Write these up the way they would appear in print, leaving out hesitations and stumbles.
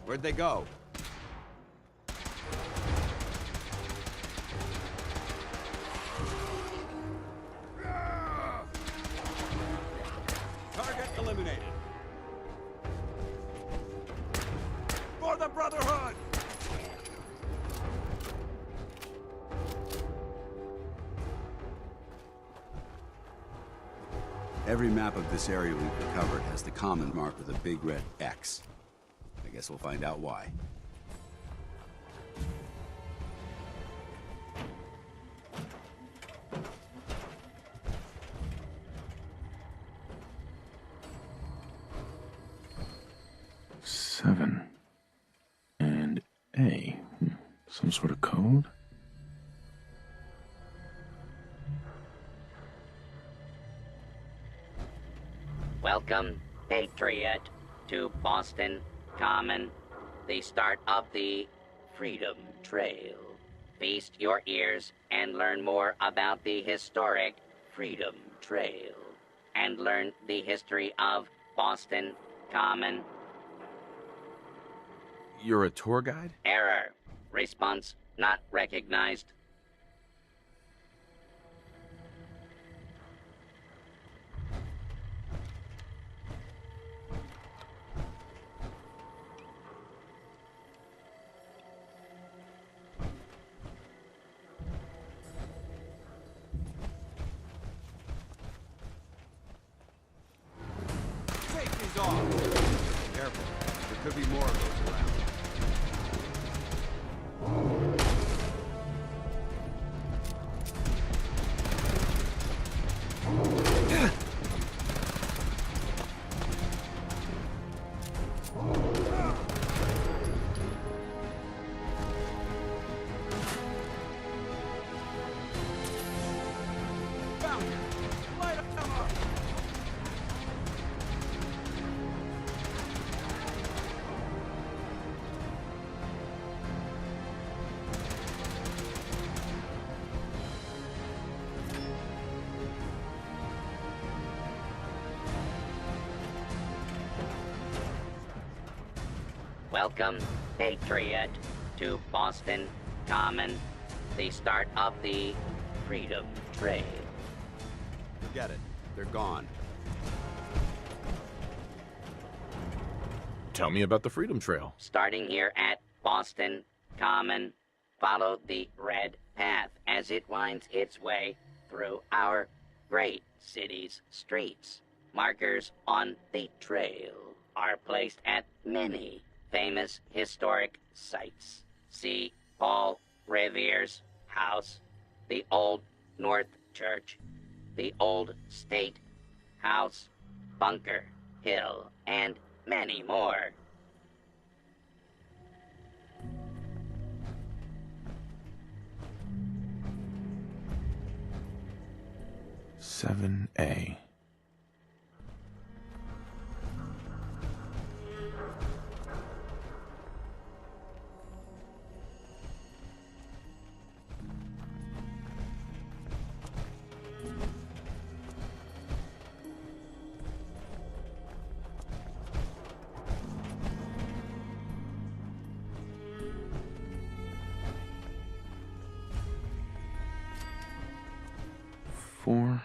Where'd they go? Target eliminated. For the Brotherhood! Every map of this area we've recovered has the common marked with a big red X. I guess we'll find out why. Seven. And A. Some sort of code? Welcome, Patriot, to Boston Common, the start of the Freedom Trail. Feast your ears and learn more about the historic Freedom Trail, and learn the history of Boston Common. You're a tour guide? Error. Response not recognized. Safety's off! Careful. There could be more of those around. Found you! Light them up! Welcome, Patriot, to Boston Common, the start of the Freedom Trail. Forget it. They're gone. Tell me about the Freedom Trail. Starting here at Boston Common, follow the red path as it winds its way through our great city's streets. Markers on the trail are placed at many famous historic sites. See Paul Revere's house, the Old North Church, the Old State House, Bunker Hill, and many more. Seven A. Four.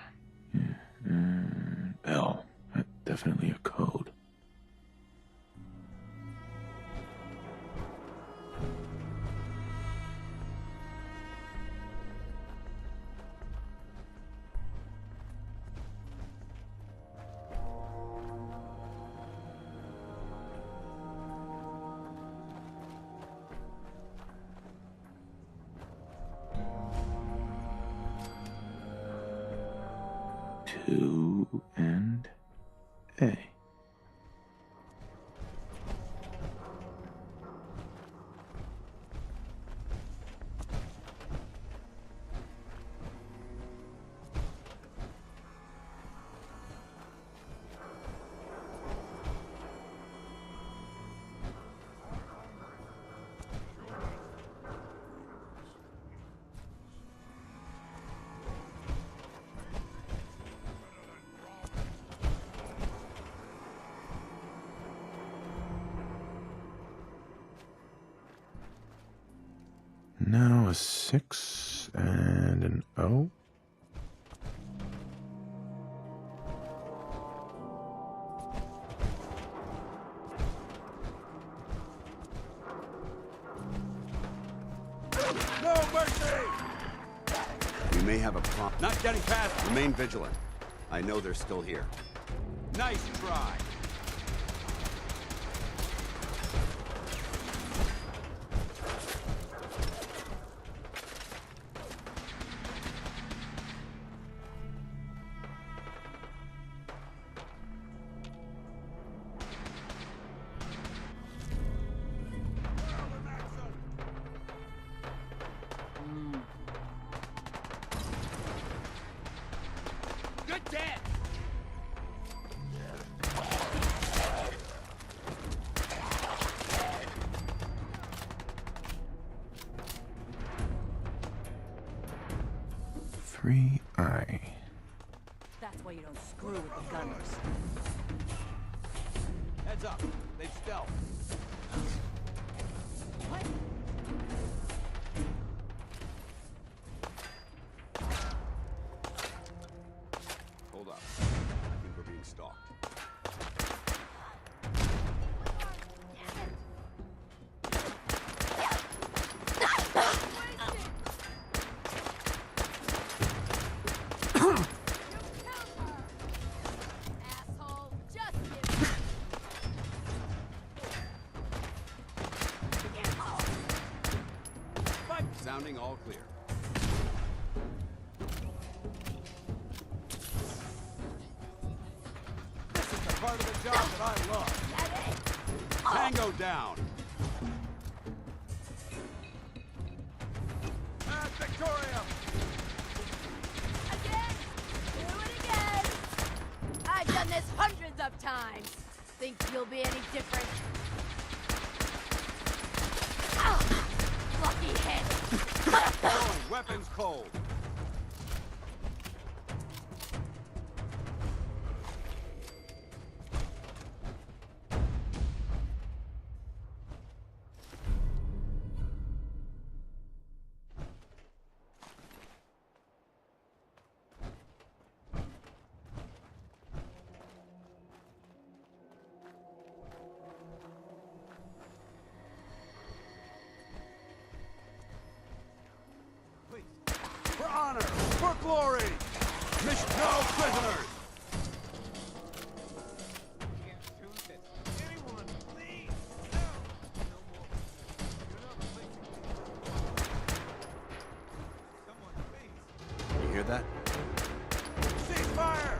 L. That's definitely a code. Two and A. Now a 6 and an O. No mercy! We may have a problem. Not getting past. Remain vigilant. I know they're still here. Nice try. Good dad. Three I. That's why you don't screw with the gunners. Heads up. They've stealth. What? Hold up. I think we're being stalked. Asshole, just give Sounding all clear. This is the part of the job that I love. Tango down. Victoria! again! Do it again! I've done this hundreds of times. Think you'll be any different? Ah, lucky hit! Throwing weapons cold. For honor, for glory. Mission no prisoners. You hear that? Cease fire!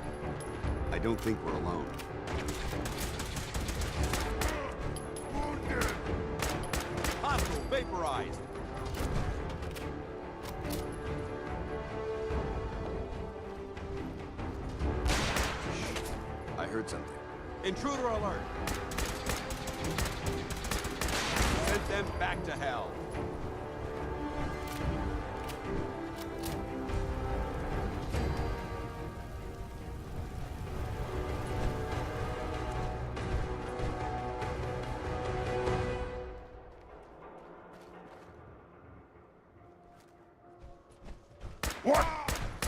I don't think we're alone. Hostile vaporized. I heard something. Intruder alert! Send them back to hell. What?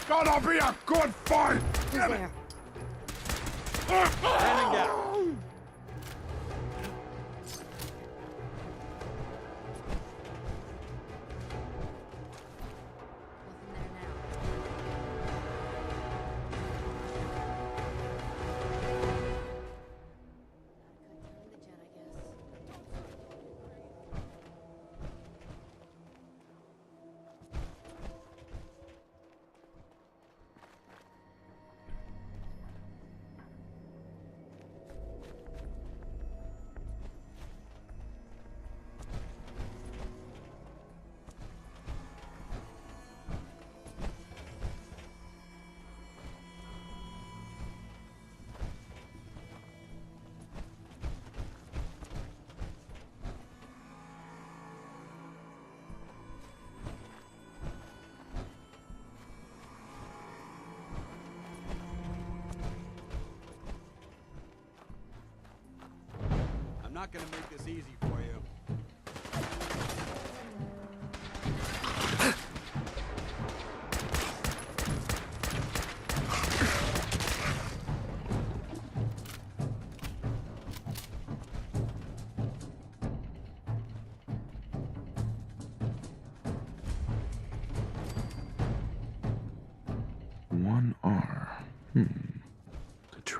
Gonna be a good fight! Who's there? Standing down. Nothing there now. Good time to jet, I guess. I'm not gonna make this easy for you.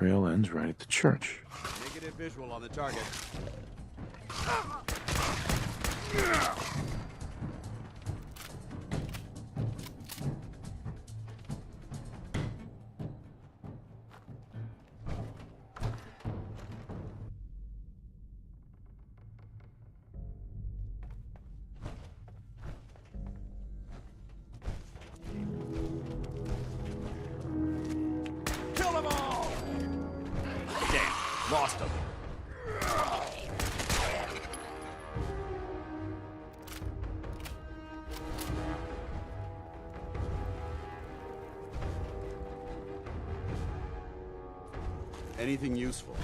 trail ends right at the church. Negative visual on the target. Kill them all! Damn, lost them. Anything useful?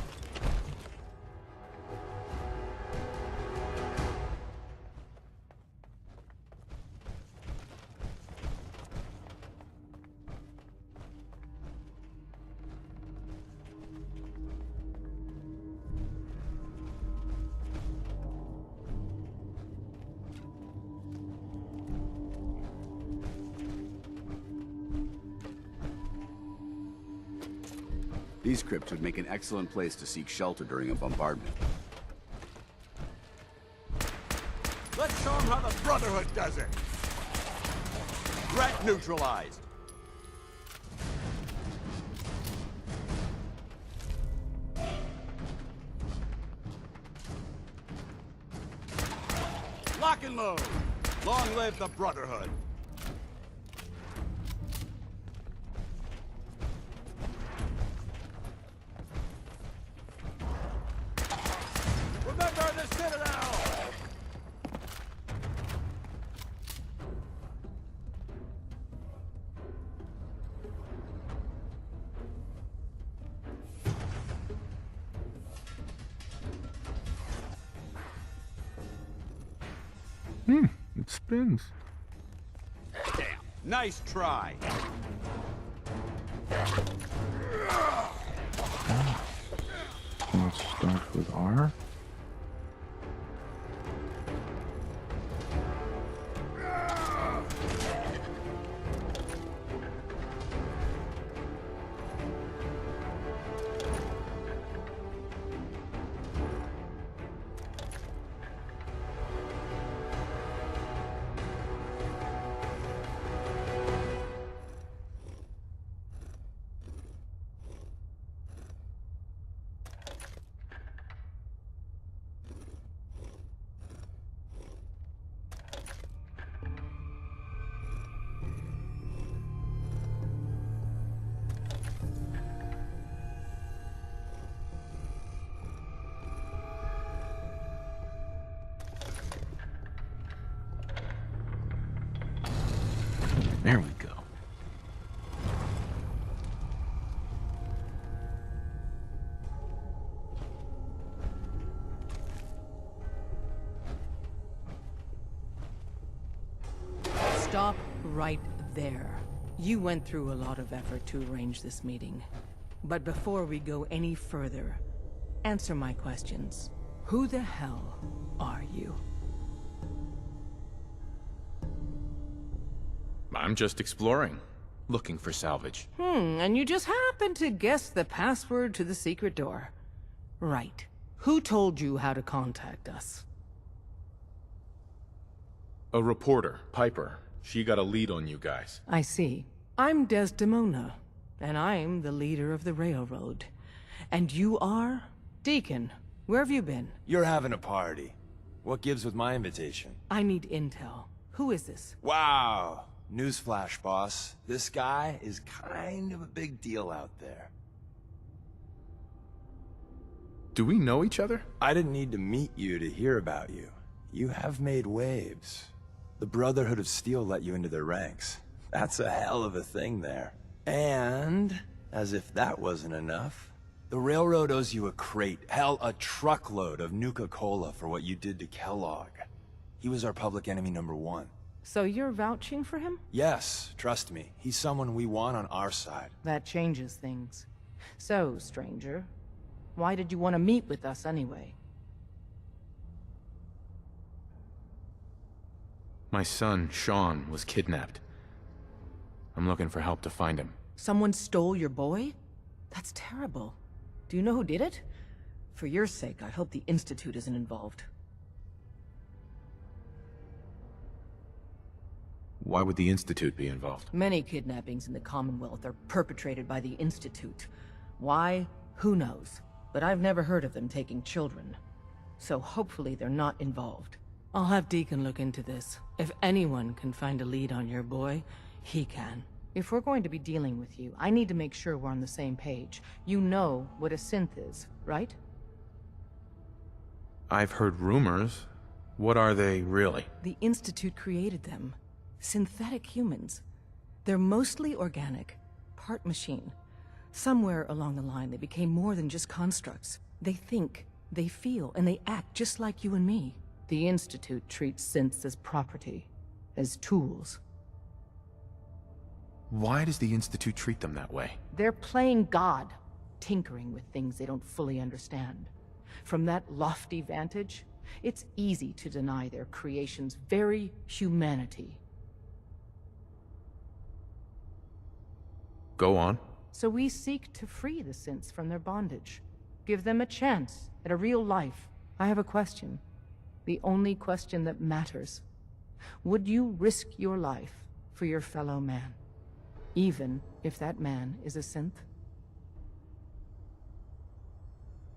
These crypts would make an excellent place to seek shelter during a bombardment. Let's show them how the Brotherhood does it! Threat neutralized! Lock and load! Long live the Brotherhood! Remember the Citadel! It spins. Damn. Nice try. Let's start with R. There we go. Stop right there. You went through a lot of effort to arrange this meeting. But before we go any further, answer my questions. Who the hell are you? I'm just exploring, looking for salvage. And you just happened to guess the password to the secret door. Right. Who told you how to contact us? A reporter, Piper. She got a lead on you guys. I see. I'm Desdemona, and I'm the leader of the railroad. And you are? Deacon, where have you been? You're having a party. What gives with my invitation? I need intel. Who is this? Wow. Newsflash, boss. This guy is kind of a big deal out there. Do we know each other? I didn't need to meet you to hear about you. You have made waves. The Brotherhood of Steel let you into their ranks. That's a hell of a thing there. And, as if that wasn't enough, the Railroad owes you a crate, hell, a truckload of Nuka-Cola for what you did to Kellogg. He was our public enemy #1. So you're vouching for him? Yes, trust me. He's someone we want on our side. That changes things. So, stranger, why did you want to meet with us anyway? My son, Sean, was kidnapped. I'm looking for help to find him. Someone stole your boy? That's terrible. Do you know who did it? For your sake, I hope the Institute isn't involved. Why would the Institute be involved? Many kidnappings in the Commonwealth are perpetrated by the Institute. Why? Who knows? But I've never heard of them taking children. So hopefully they're not involved. I'll have Deacon look into this. If anyone can find a lead on your boy, he can. If we're going to be dealing with you, I need to make sure we're on the same page. You know what a synth is, right? I've heard rumors. What are they really? The Institute created them. Synthetic humans. They're mostly organic, part machine. Somewhere along the line, they became more than just constructs. They think, they feel, and they act just like you and me. The Institute treats synths as property, as tools. Why does the Institute treat them that way? They're playing God, tinkering with things they don't fully understand. From that lofty vantage, it's easy to deny their creation's very humanity. Go on. So we seek to free the synths from their bondage. Give them a chance at a real life. I have a question. The only question that matters. Would you risk your life for your fellow man? Even if that man is a synth?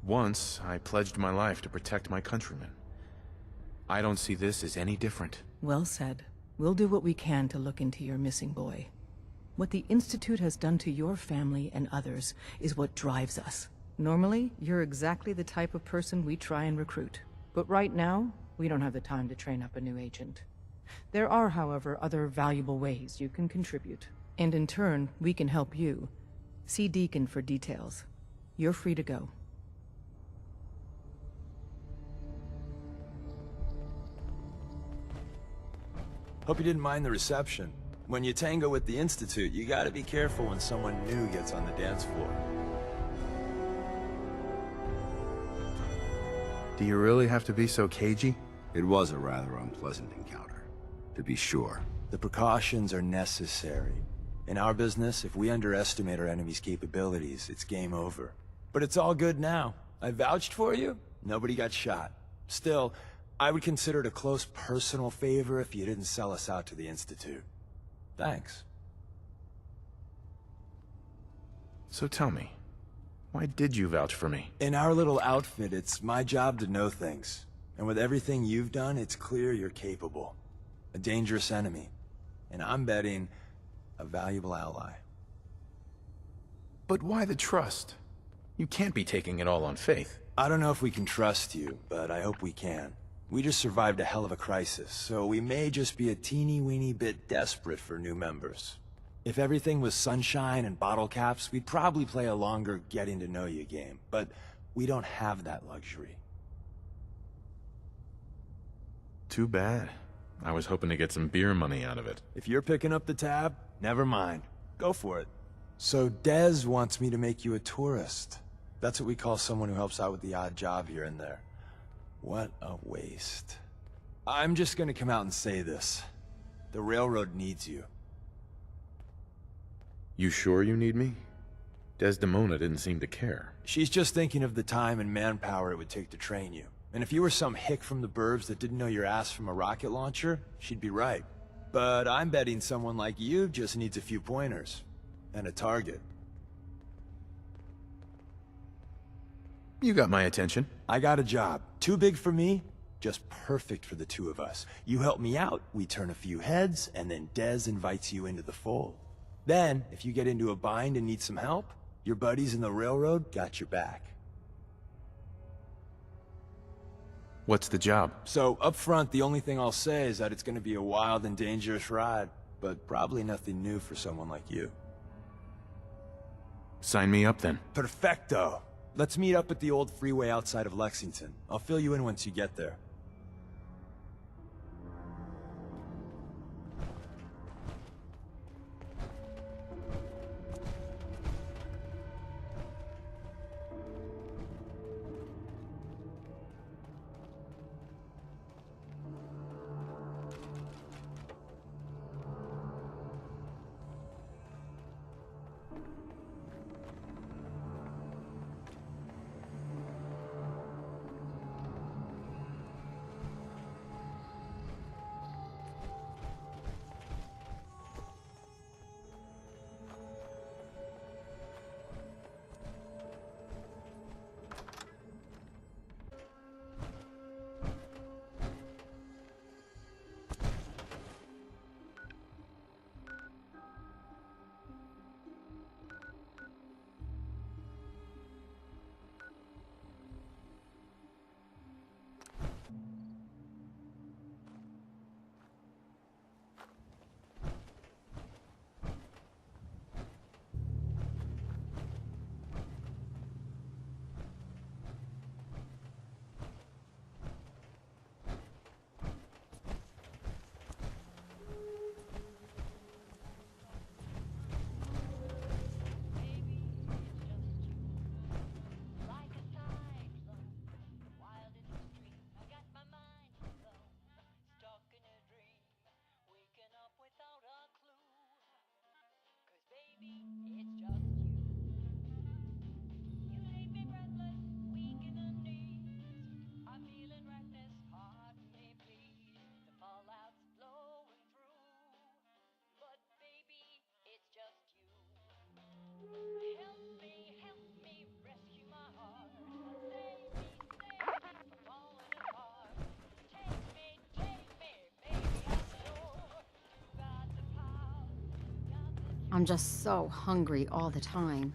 Once, I pledged my life to protect my countrymen. I don't see this as any different. Well said. We'll do what we can to look into your missing boy. What the Institute has done to your family and others is what drives us. Normally, you're exactly the type of person we try and recruit. But right now, we don't have the time to train up a new agent. There are, however, other valuable ways you can contribute. And in turn, we can help you. See Deacon for details. You're free to go. Hope you didn't mind the reception. When you tango with the Institute, you gotta be careful when someone new gets on the dance floor. Do you really have to be so cagey? It was a rather unpleasant encounter, to be sure. The precautions are necessary. In our business, if we underestimate our enemy's capabilities, it's game over. But it's all good now. I vouched for you. Nobody got shot. Still, I would consider it a close personal favor if you didn't sell us out to the Institute. Thanks. So tell me, why did you vouch for me? In our little outfit, it's my job to know things. And with everything you've done, it's clear you're capable. A dangerous enemy. And I'm betting a valuable ally. But why the trust? You can't be taking it all on faith. I don't know if we can trust you, but I hope we can. We just survived a hell of a crisis, so we may just be a teeny-weeny bit desperate for new members. If everything was sunshine and bottle caps, we'd probably play a longer getting-to-know-you game, but we don't have that luxury. Too bad. I was hoping to get some beer money out of it. If you're picking up the tab, never mind. Go for it. So Dez wants me to make you a tourist. That's what we call someone who helps out with the odd job here and there. What a waste. I'm just gonna come out and say this. The railroad needs you. You sure you need me? Desdemona didn't seem to care. She's just thinking of the time and manpower it would take to train you. And if you were some hick from the burbs that didn't know your ass from a rocket launcher, she'd be right. But I'm betting someone like you just needs a few pointers. And a target. You got my attention. I got a job. Too big for me, just perfect for the two of us. You help me out, we turn a few heads, and then Dez invites you into the fold. Then, if you get into a bind and need some help, your buddies in the railroad got your back. What's the job? So, up front, the only thing I'll say is that it's gonna be a wild and dangerous ride, but probably nothing new for someone like you. Sign me up then. Perfecto! Let's meet up at the old freeway outside of Lexington. I'll fill you in once you get there. I'm just so hungry all the time.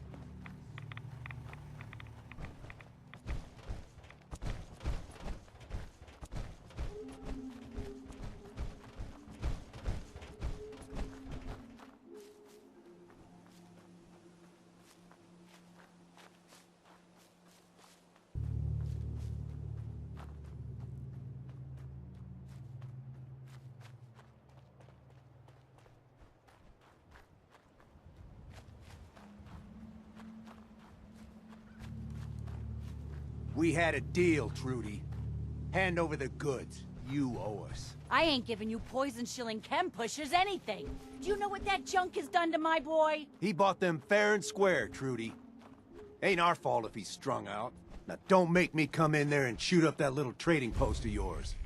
We had a deal, Trudy. Hand over the goods. You owe us. I ain't giving you poison shilling chem pushers anything. Do you know what that junk has done to my boy? He bought them fair and square, Trudy. Ain't our fault if he's strung out. Now don't make me come in there and shoot up that little trading post of yours.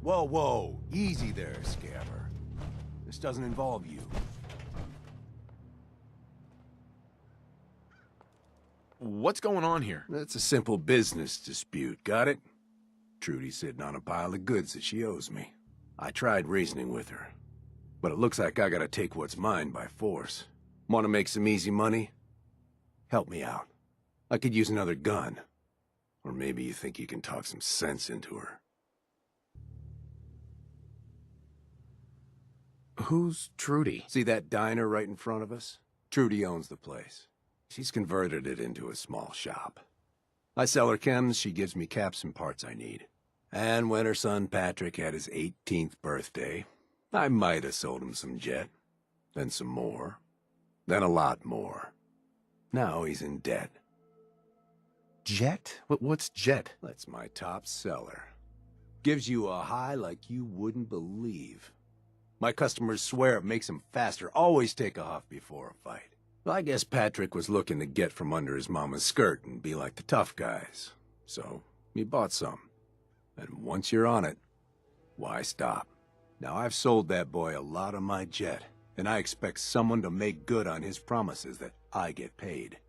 Whoa, whoa. Easy there, scammer. This doesn't involve you. What's going on here? It's a simple business dispute, got it? Trudy's sitting on a pile of goods that she owes me. I tried reasoning with her, but it looks like I gotta take what's mine by force. Want to make some easy money? Help me out. I could use another gun. Or maybe you think you can talk some sense into her. Who's Trudy? See that diner right in front of us? Trudy owns the place. She's converted it into a small shop. I sell her chems, she gives me caps and parts I need. And when her son Patrick had his 18th birthday, I might have sold him some jet. Then some more. Then a lot more. Now he's in debt. Jet? What's Jet? That's my top seller. Gives you a high like you wouldn't believe. My customers swear it makes them faster, always take a huff before a fight. Well, I guess Patrick was looking to get from under his mama's skirt and be like the tough guys. So, he bought some. And once you're on it, why stop? Now, I've sold that boy a lot of my jet, and I expect someone to make good on his promises that I get paid.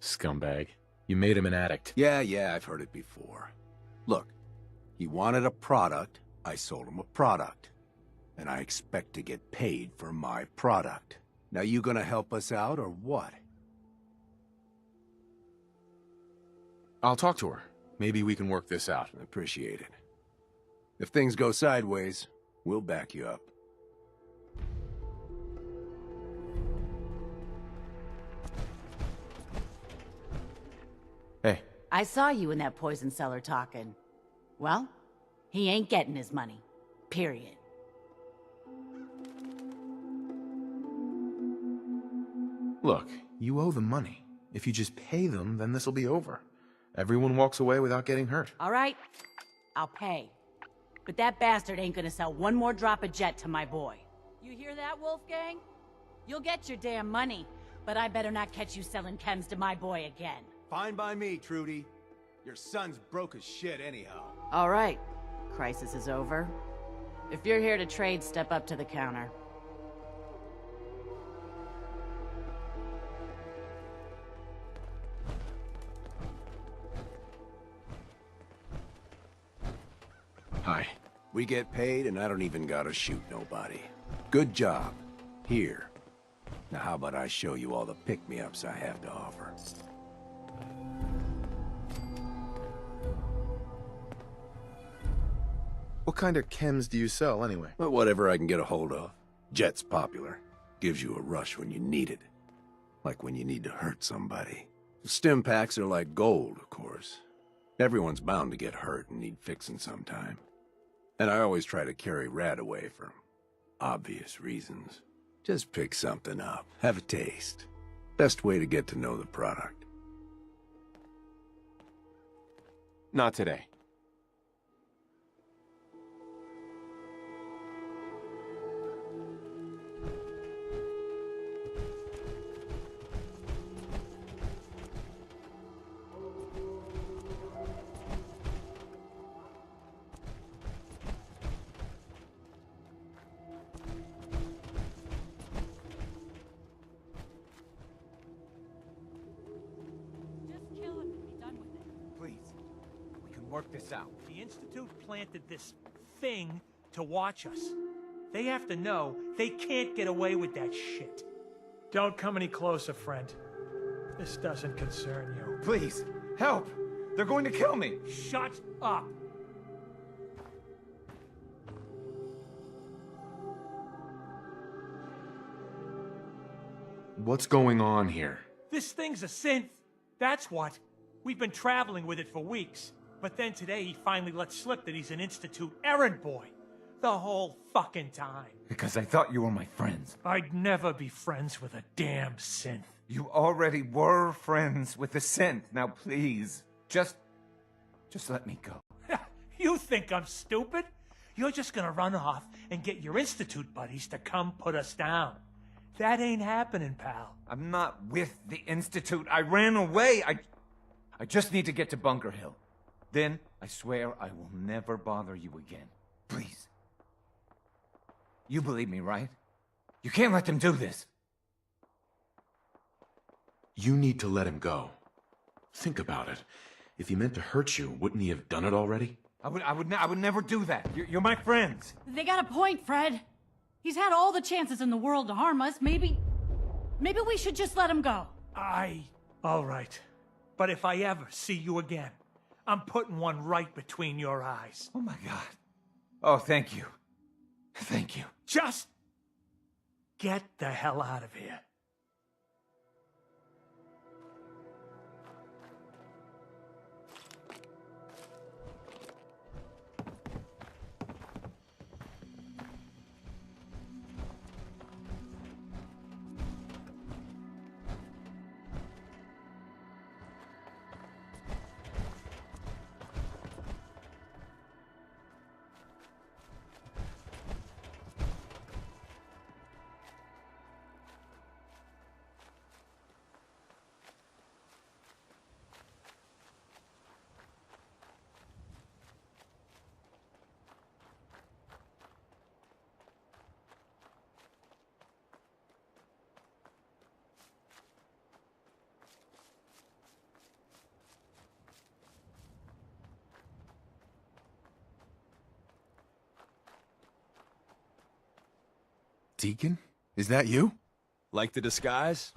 Scumbag. You made him an addict. Yeah, I've heard it before. Look, he wanted a product, I sold him a product. And I expect to get paid for my product. Now you gonna help us out, or what? I'll talk to her. Maybe we can work this out. I appreciate it. If things go sideways, we'll back you up. Hey. I saw you in that poison cellar talking. Well, he ain't getting his money. Period. Look, you owe them money. If you just pay them, then this'll be over. Everyone walks away without getting hurt. All right, I'll pay. But that bastard ain't gonna sell one more drop of jet to my boy. You hear that, Wolfgang? You'll get your damn money, but I better not catch you selling chems to my boy again. Fine by me, Trudy. Your son's broke as shit anyhow. All right, crisis is over. If you're here to trade, step up to the counter. Hi. We get paid and I don't even gotta shoot nobody. Good job. Here. Now how about I show you all the pick-me-ups I have to offer? What kind of chems do you sell, anyway? But whatever I can get a hold of. Jet's popular. Gives you a rush when you need it. Like when you need to hurt somebody. Stim packs are like gold, of course. Everyone's bound to get hurt and need fixing sometime. And I always try to carry Rad away for obvious reasons. Just pick something up. Have a taste. Best way to get to know the product. Not today. Just kill him and be done with it. Please, we can work this out. The Institute planted this thing to watch us. They have to know they can't get away with that shit. Don't come any closer, friend. This doesn't concern you. Please, help! They're going to kill me! Shut up! What's going on here? This thing's a synth. That's what. We've been traveling with it for weeks. But then today he finally let slip that he's an Institute errand boy. The whole fucking time. Because I thought you were my friends. I'd never be friends with a damn synth. You already were friends with the synth. Now please, just let me go. You think I'm stupid? You're just gonna run off and get your Institute buddies to come put us down. That ain't happening, pal. I'm not with the Institute. I ran away. I just need to get to Bunker Hill. Then, I swear I will never bother you again. Please. You believe me, right? You can't let them do this. You need to let him go. Think about it. If he meant to hurt you, wouldn't he have done it already? I would never do that. You're my friends. They got a point, Fred. He's had all the chances in the world to harm us. Maybe we should just let him go. All right. But if I ever see you again, I'm putting one right between your eyes. Oh my God. Oh, thank you. Thank you. Just get the hell out of here. Deacon? Is that you? Like the disguise?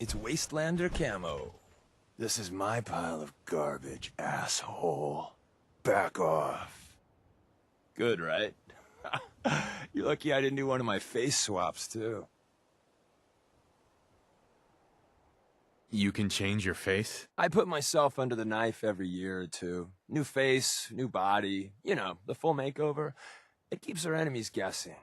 It's Wastelander camo. This is my pile of garbage, asshole. Back off. Good, right? You're lucky I didn't do one of my face swaps, too. You can change your face? I put myself under the knife every year or two. New face, new body. You know, the full makeover. It keeps our enemies guessing.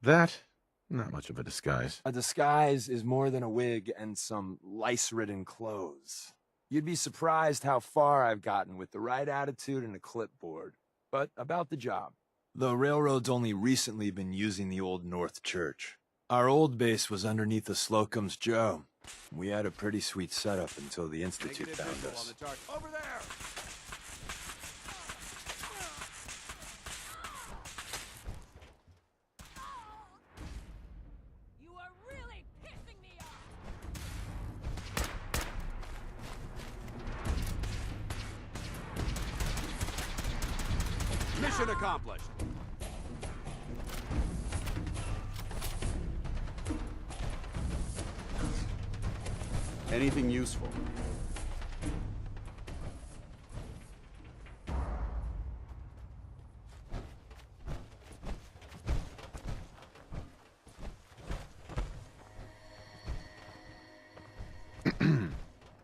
That? Not much of a disguise. A disguise is more than a wig and some lice-ridden clothes. You'd be surprised how far I've gotten with the right attitude and a clipboard. But about the job. The railroad's only recently been using the old North Church. Our old base was underneath the Slocum's Joe. We had a pretty sweet setup until the Institute found us. Over there! You are really pissing me off! Mission accomplished. Anything useful?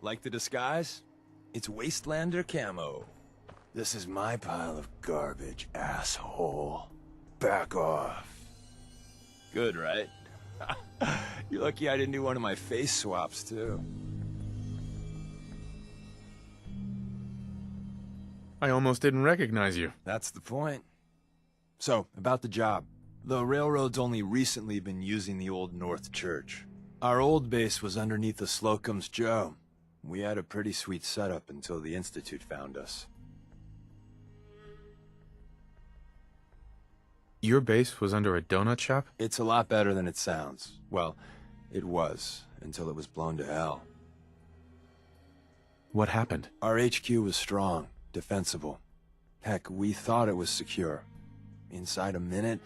Like the disguise? It's Wastelander camo. This is my pile of garbage, asshole. Back off. Good, right? You're lucky I didn't do one of my face swaps, too. I almost didn't recognize you. That's the point. So, about the job. The railroad's only recently been using the Old North Church. Our old base was underneath the Slocum's Joe. We had a pretty sweet setup until the Institute found us. Your base was under a donut shop? It's a lot better than it sounds. Well, it was, until it was blown to hell. What happened? Our HQ was strong, defensible. Heck, we thought it was secure. Inside a minute,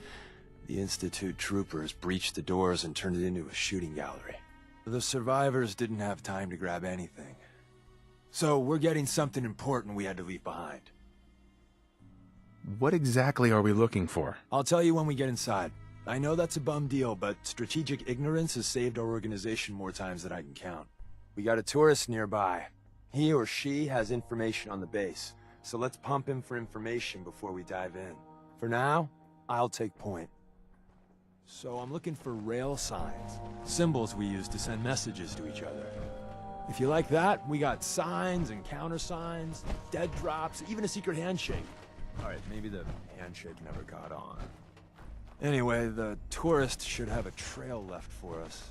the Institute troopers breached the doors and turned it into a shooting gallery. The survivors didn't have time to grab anything. So we're getting something important we had to leave behind. What exactly are we looking for? I'll tell you when we get inside. I know that's a bum deal, but strategic ignorance has saved our organization more times than I can count. We got a tourist nearby. He or she has information on the base, so let's pump him for information before we dive in. For now, I'll take point. So I'm looking for rail signs, symbols we use to send messages to each other. If you like that, we got signs and countersigns, dead drops, even a secret handshake. Alright, maybe the handshake never got on. Anyway, the tourist should have a trail left for us.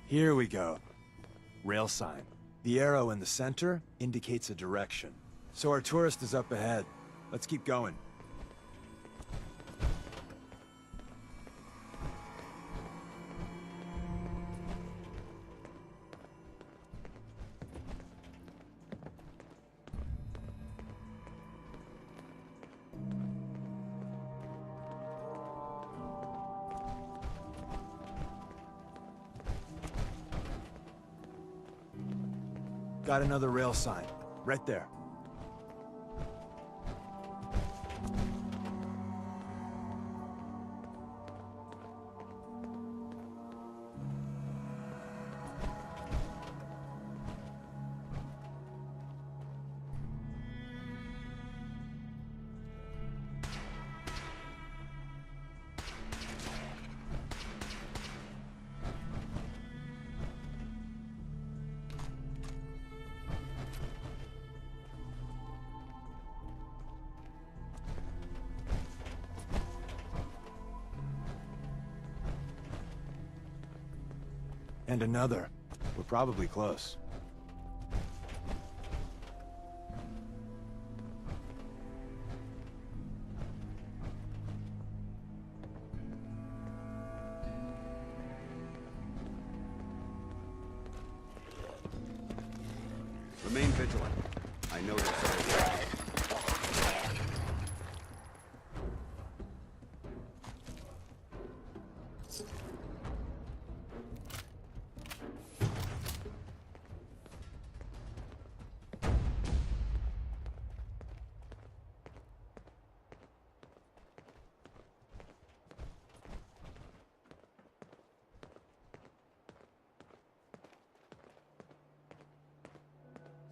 Here we go. Rail sign. The arrow in the center indicates a direction. So our tourist is up ahead. Let's keep going. Got another rail sign, right there. And another. We're probably close. Remain vigilant. I know this.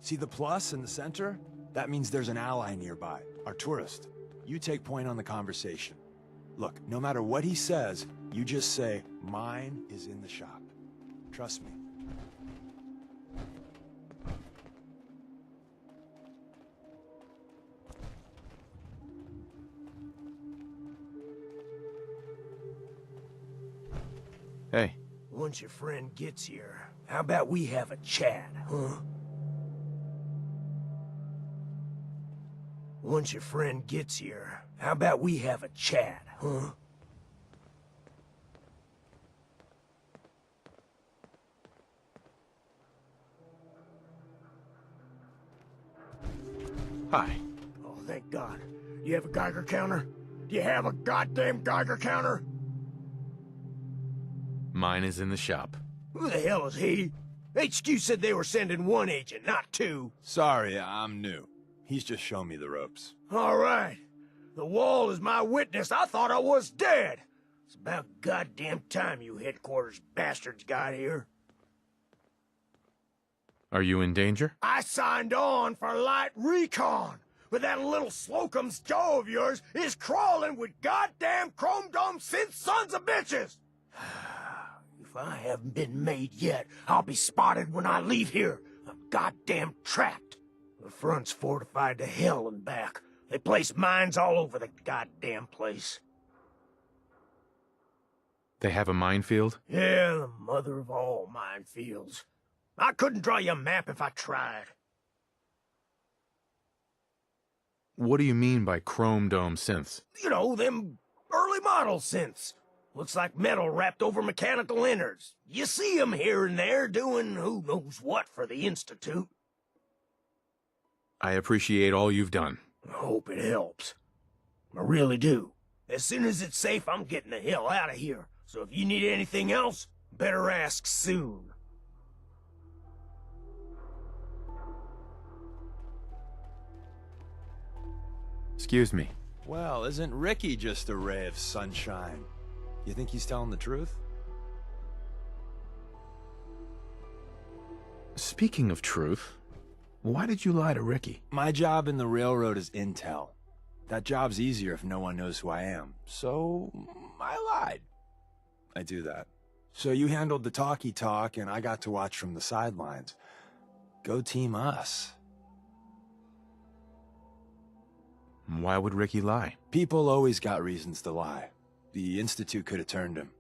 See the plus in the center? That means there's an ally nearby, our tourist. You take point on the conversation. Look, no matter what he says, you just say, "Mine is in the shop." Trust me. Hey. Once your friend gets here, how about we have a chat, huh? Once your friend gets here, how about we have a chat, huh? Hi. Oh, thank God. You have a Geiger counter? Do you have a goddamn Geiger counter? Mine is in the shop. Who the hell is he? HQ said they were sending one agent, not two. Sorry, I'm new. He's just shown me the ropes. All right. The wall is my witness. I thought I was dead. It's about goddamn time you headquarters bastards got here. Are you in danger? I signed on for light recon, but that little Slocum's Joe of yours is crawling with goddamn chrome dome synth sons of bitches. If I haven't been made yet, I'll be spotted when I leave here. I'm goddamn trapped. The front's fortified to hell and back. They place mines all over the goddamn place. They have a minefield? Yeah, the mother of all minefields. I couldn't draw you a map if I tried. What do you mean by chrome dome synths? You know, them early model synths. Looks like metal wrapped over mechanical innards. You see 'em here and there doing who knows what for the Institute. I appreciate all you've done. I hope it helps. I really do. As soon as it's safe, I'm getting the hell out of here. So if you need anything else, better ask soon. Excuse me. Well, isn't Ricky just a ray of sunshine? You think he's telling the truth? Speaking of truth, why did you lie to Ricky? My job in the railroad is intel. That job's easier if no one knows who I am. So, I lied. I do that. So you handled the talky talk, and I got to watch from the sidelines. Go team us. Why would Ricky lie? People always got reasons to lie. The Institute could have turned him.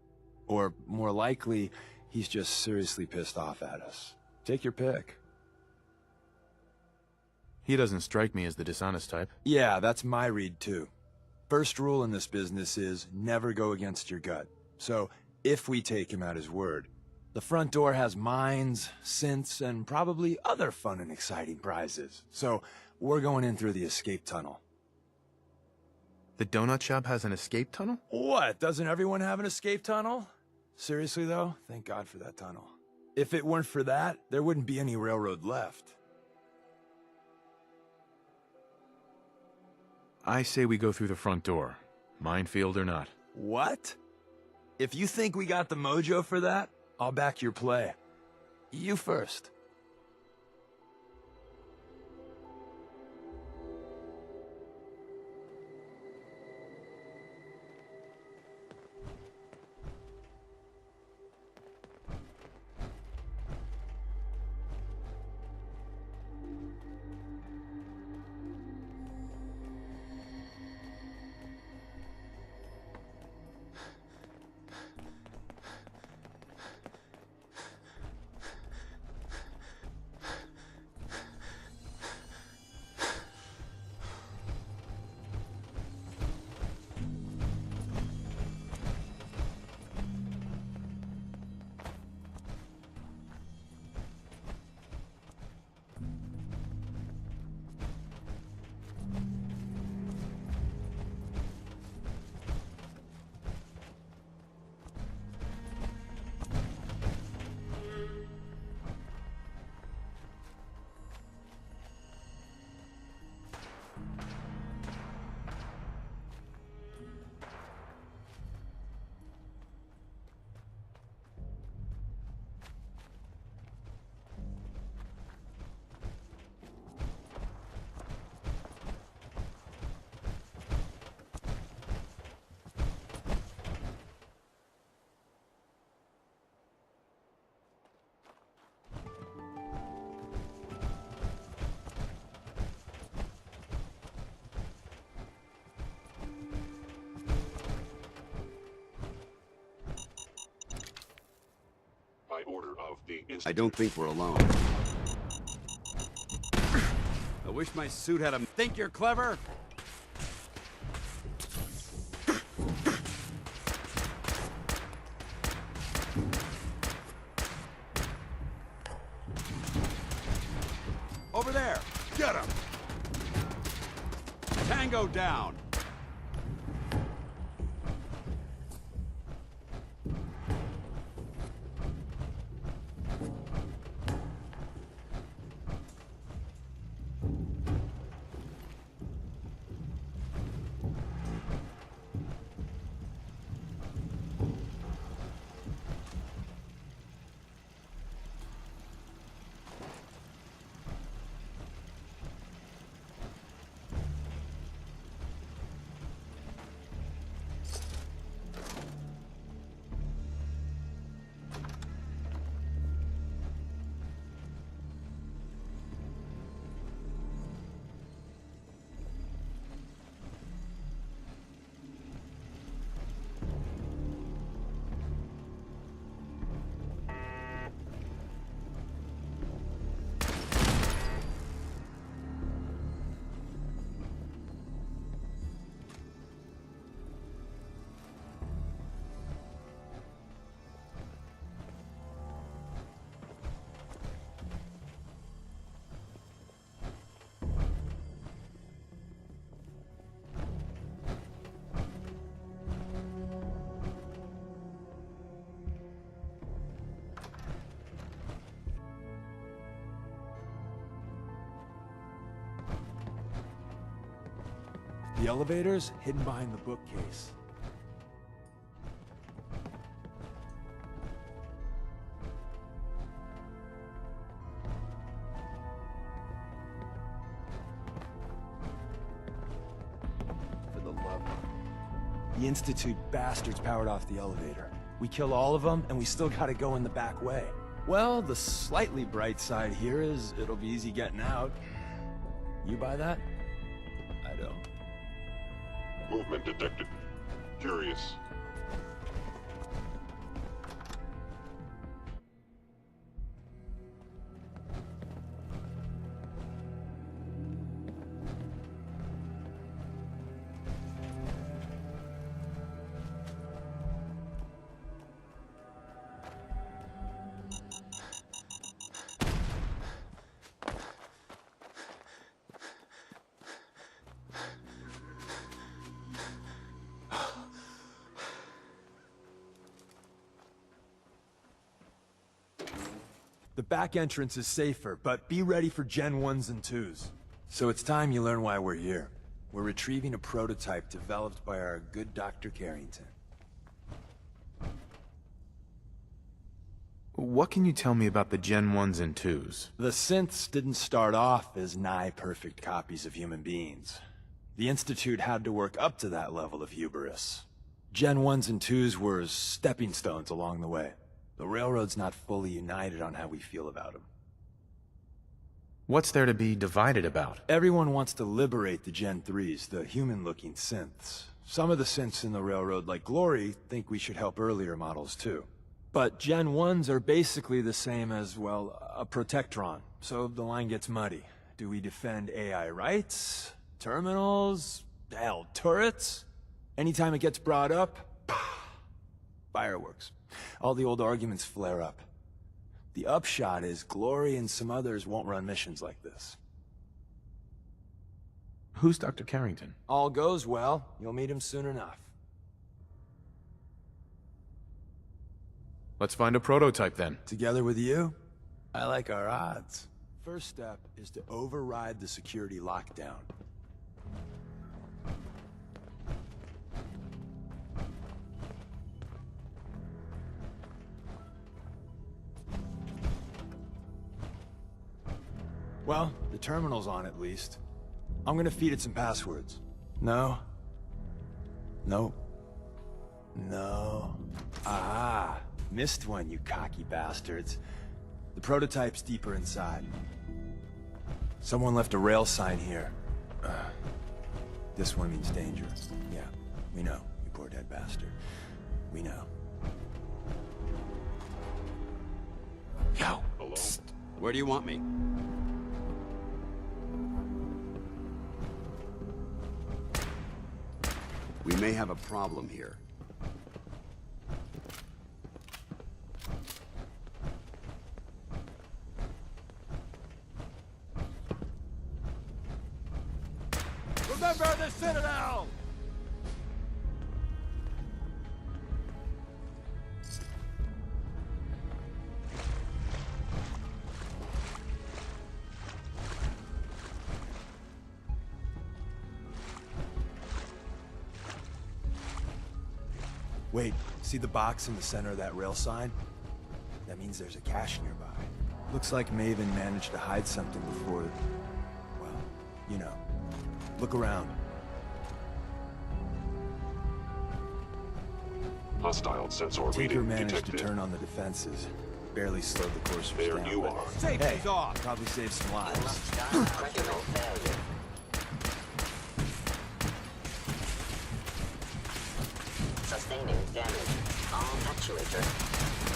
Or, more likely, he's just seriously pissed off at us. Take your pick. He doesn't strike me as the dishonest type. Yeah, that's my read too. First rule in this business is never go against your gut. So, if we take him at his word, the front door has mines, synths, and probably other fun and exciting prizes. So, we're going in through the escape tunnel. The donut shop has an escape tunnel? What? Doesn't everyone have an escape tunnel? Seriously though, thank God for that tunnel. If it weren't for that, there wouldn't be any railroad left. I say we go through the front door, minefield or not. What? If you think we got the mojo for that, I'll back your play. You first. I don't think we're alone. I wish my suit had a... Think you're clever? Over there! Get him! Tango down! The elevator's hidden behind the bookcase. For the love of... The Institute bastards powered off the elevator. We kill all of them, and we still gotta go in the back way. Well, the slightly bright side here is it'll be easy getting out. You buy that? I don't. Movement detected. Curious. The back entrance is safer, but be ready for Gen 1s and 2s. So it's time you learn why we're here. We're retrieving a prototype developed by our good Dr. Carrington. What can you tell me about the Gen 1s and 2s? The synths didn't start off as nigh-perfect copies of human beings. The Institute had to work up to that level of hubris. Gen 1s and 2s were stepping stones along the way. The Railroad's not fully united on how we feel about them. What's there to be divided about? Everyone wants to liberate the Gen 3s, the human-looking synths. Some of the synths in the Railroad, like Glory, think we should help earlier models too. But Gen 1s are basically the same as, well, a protectron. So the line gets muddy. Do we defend AI rights? Terminals? Hell, turrets? Anytime it gets brought up, fireworks. All the old arguments flare up. The upshot is Glory and some others won't run missions like this. Who's Dr. Carrington? All goes well, you'll meet him soon enough. Let's find a prototype then. Together with you? I like our odds. First step is to override the security lockdown. Well, the terminal's on at least. I'm gonna feed it some passwords. No. Nope. No. Ah, missed one, you cocky bastards. The prototype's deeper inside. Someone left a rail sign here. This one means danger. Yeah, we know, you poor dead bastard. We know. Yo! Hello? Psst. Where do you want me? We may have a problem here. Remember the Citadel! Wait, see the box in the center of that rail sign? That means there's a cache nearby. Looks like Maven managed to hide something before... well, you know. Look around. Hostile sensor Tinker reading managed detected. to turn on the defenses. Barely slowed the course There down. you are. Safety's off! Probably saved some lives. Sustaining damage. All actuators.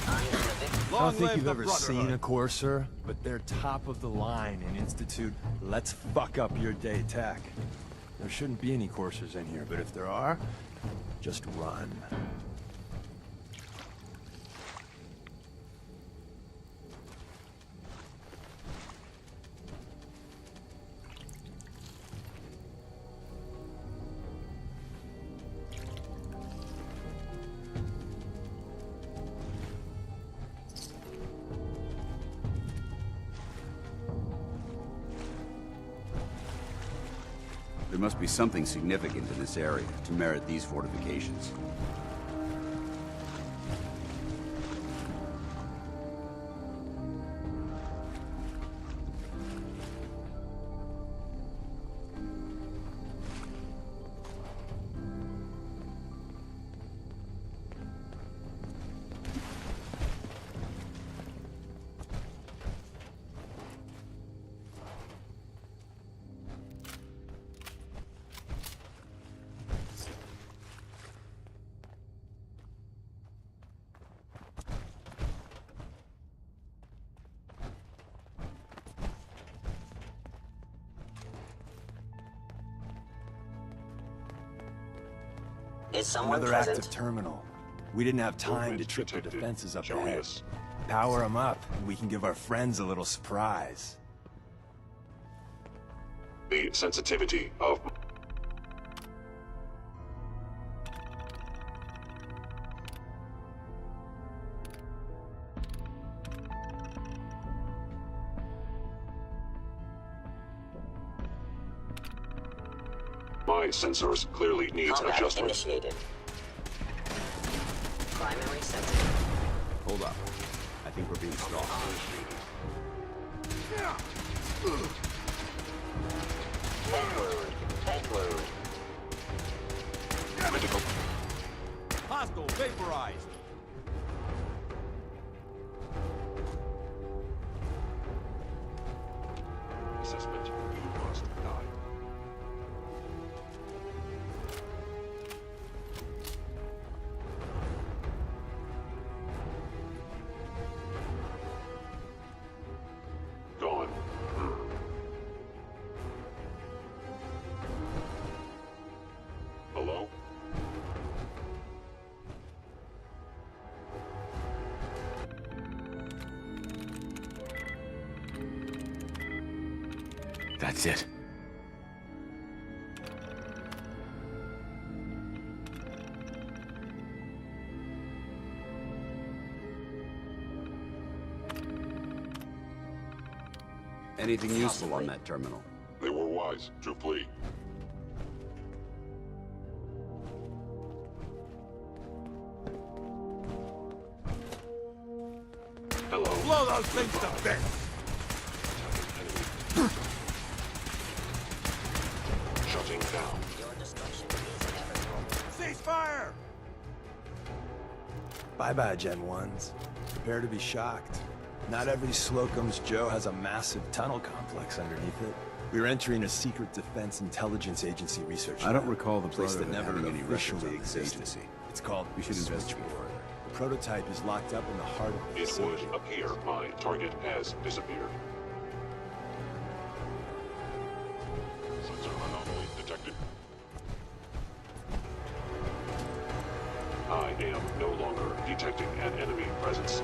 I don't think you've ever seen a Courser, but they're top of the line in Institute let's fuck up your day tech. There shouldn't be any Coursers in here, but if there are, just run. There must be something significant in this area to merit these fortifications. Is someone Another present? active terminal. We didn't have time to trip the defenses up ahead. Curious. Power them up, and we can give our friends a little surprise. The sensitivity of my sensors clearly needs Combat adjustment. initiated. Primary sensitive. Hold up. I think we're being stalked. Head wound. Medical. Hostile vaporized. Assessment. You must die. Gone. Hello? That's it. Anything useful on that terminal? They were wise to flee. Hello. Blow those things to bits! Shutting down. Your destruction is inevitable. Cease fire! Bye-bye, Gen 1s. Prepare to be shocked. Not every Slocum's Joe has a massive tunnel complex underneath it. We're entering a secret defense intelligence agency research I don't lab, recall the a place that Brotherhood never having any records officially on this existed. agency. It's called We should investigate Switchboard. further. The prototype is locked up in the heart of the It facility. would appear my target has disappeared. Sensor anomaly detected. I am no longer detecting an enemy presence.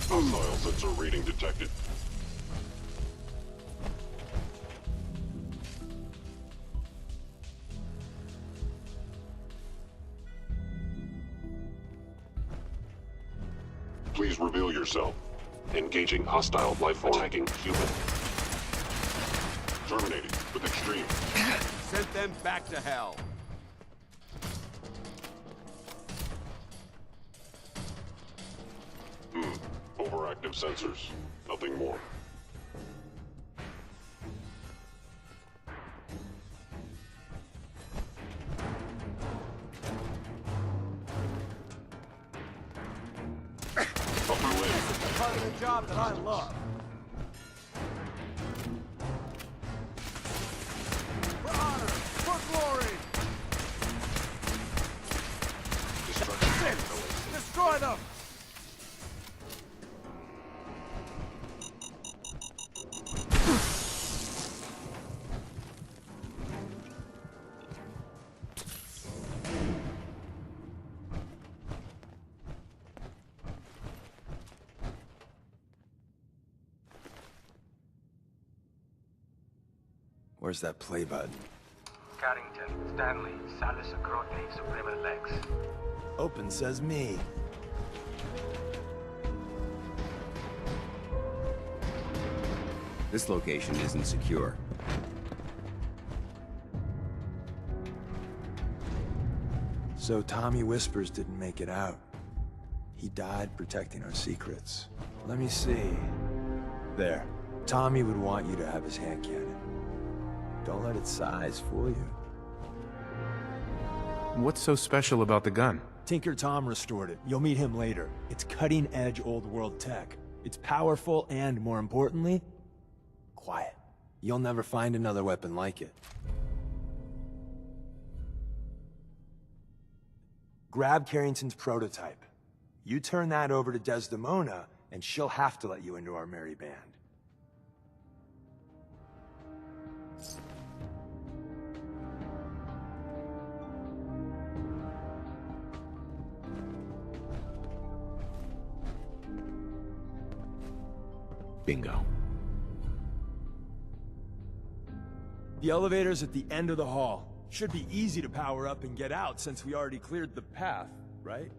Hostile sensor reading detected. Please reveal yourself. Engaging hostile life form. Attacking human. Terminating with extreme. Sent them back to hell. Overactive sensors. Nothing more. This is the part of the job that I love. For honor, for glory. Destroy them. Where's that play button? Carrington, Stanley, Salus Acrote, Suprema Lex. Open says me. This location isn't secure. So Tommy Whispers didn't make it out. He died protecting our secrets. Let me see. There. Tommy would want you to have his hand cannon. Don't let its size fool you. What's so special about the gun? Tinker Tom restored it. You'll meet him later. It's cutting-edge old-world tech. It's powerful and, more importantly, quiet. You'll never find another weapon like it. Grab Carrington's prototype. You turn that over to Desdemona, and she'll have to let you into our merry band. Bingo. The elevator's at the end of the hall. Should be easy to power up and get out since we already cleared the path, right?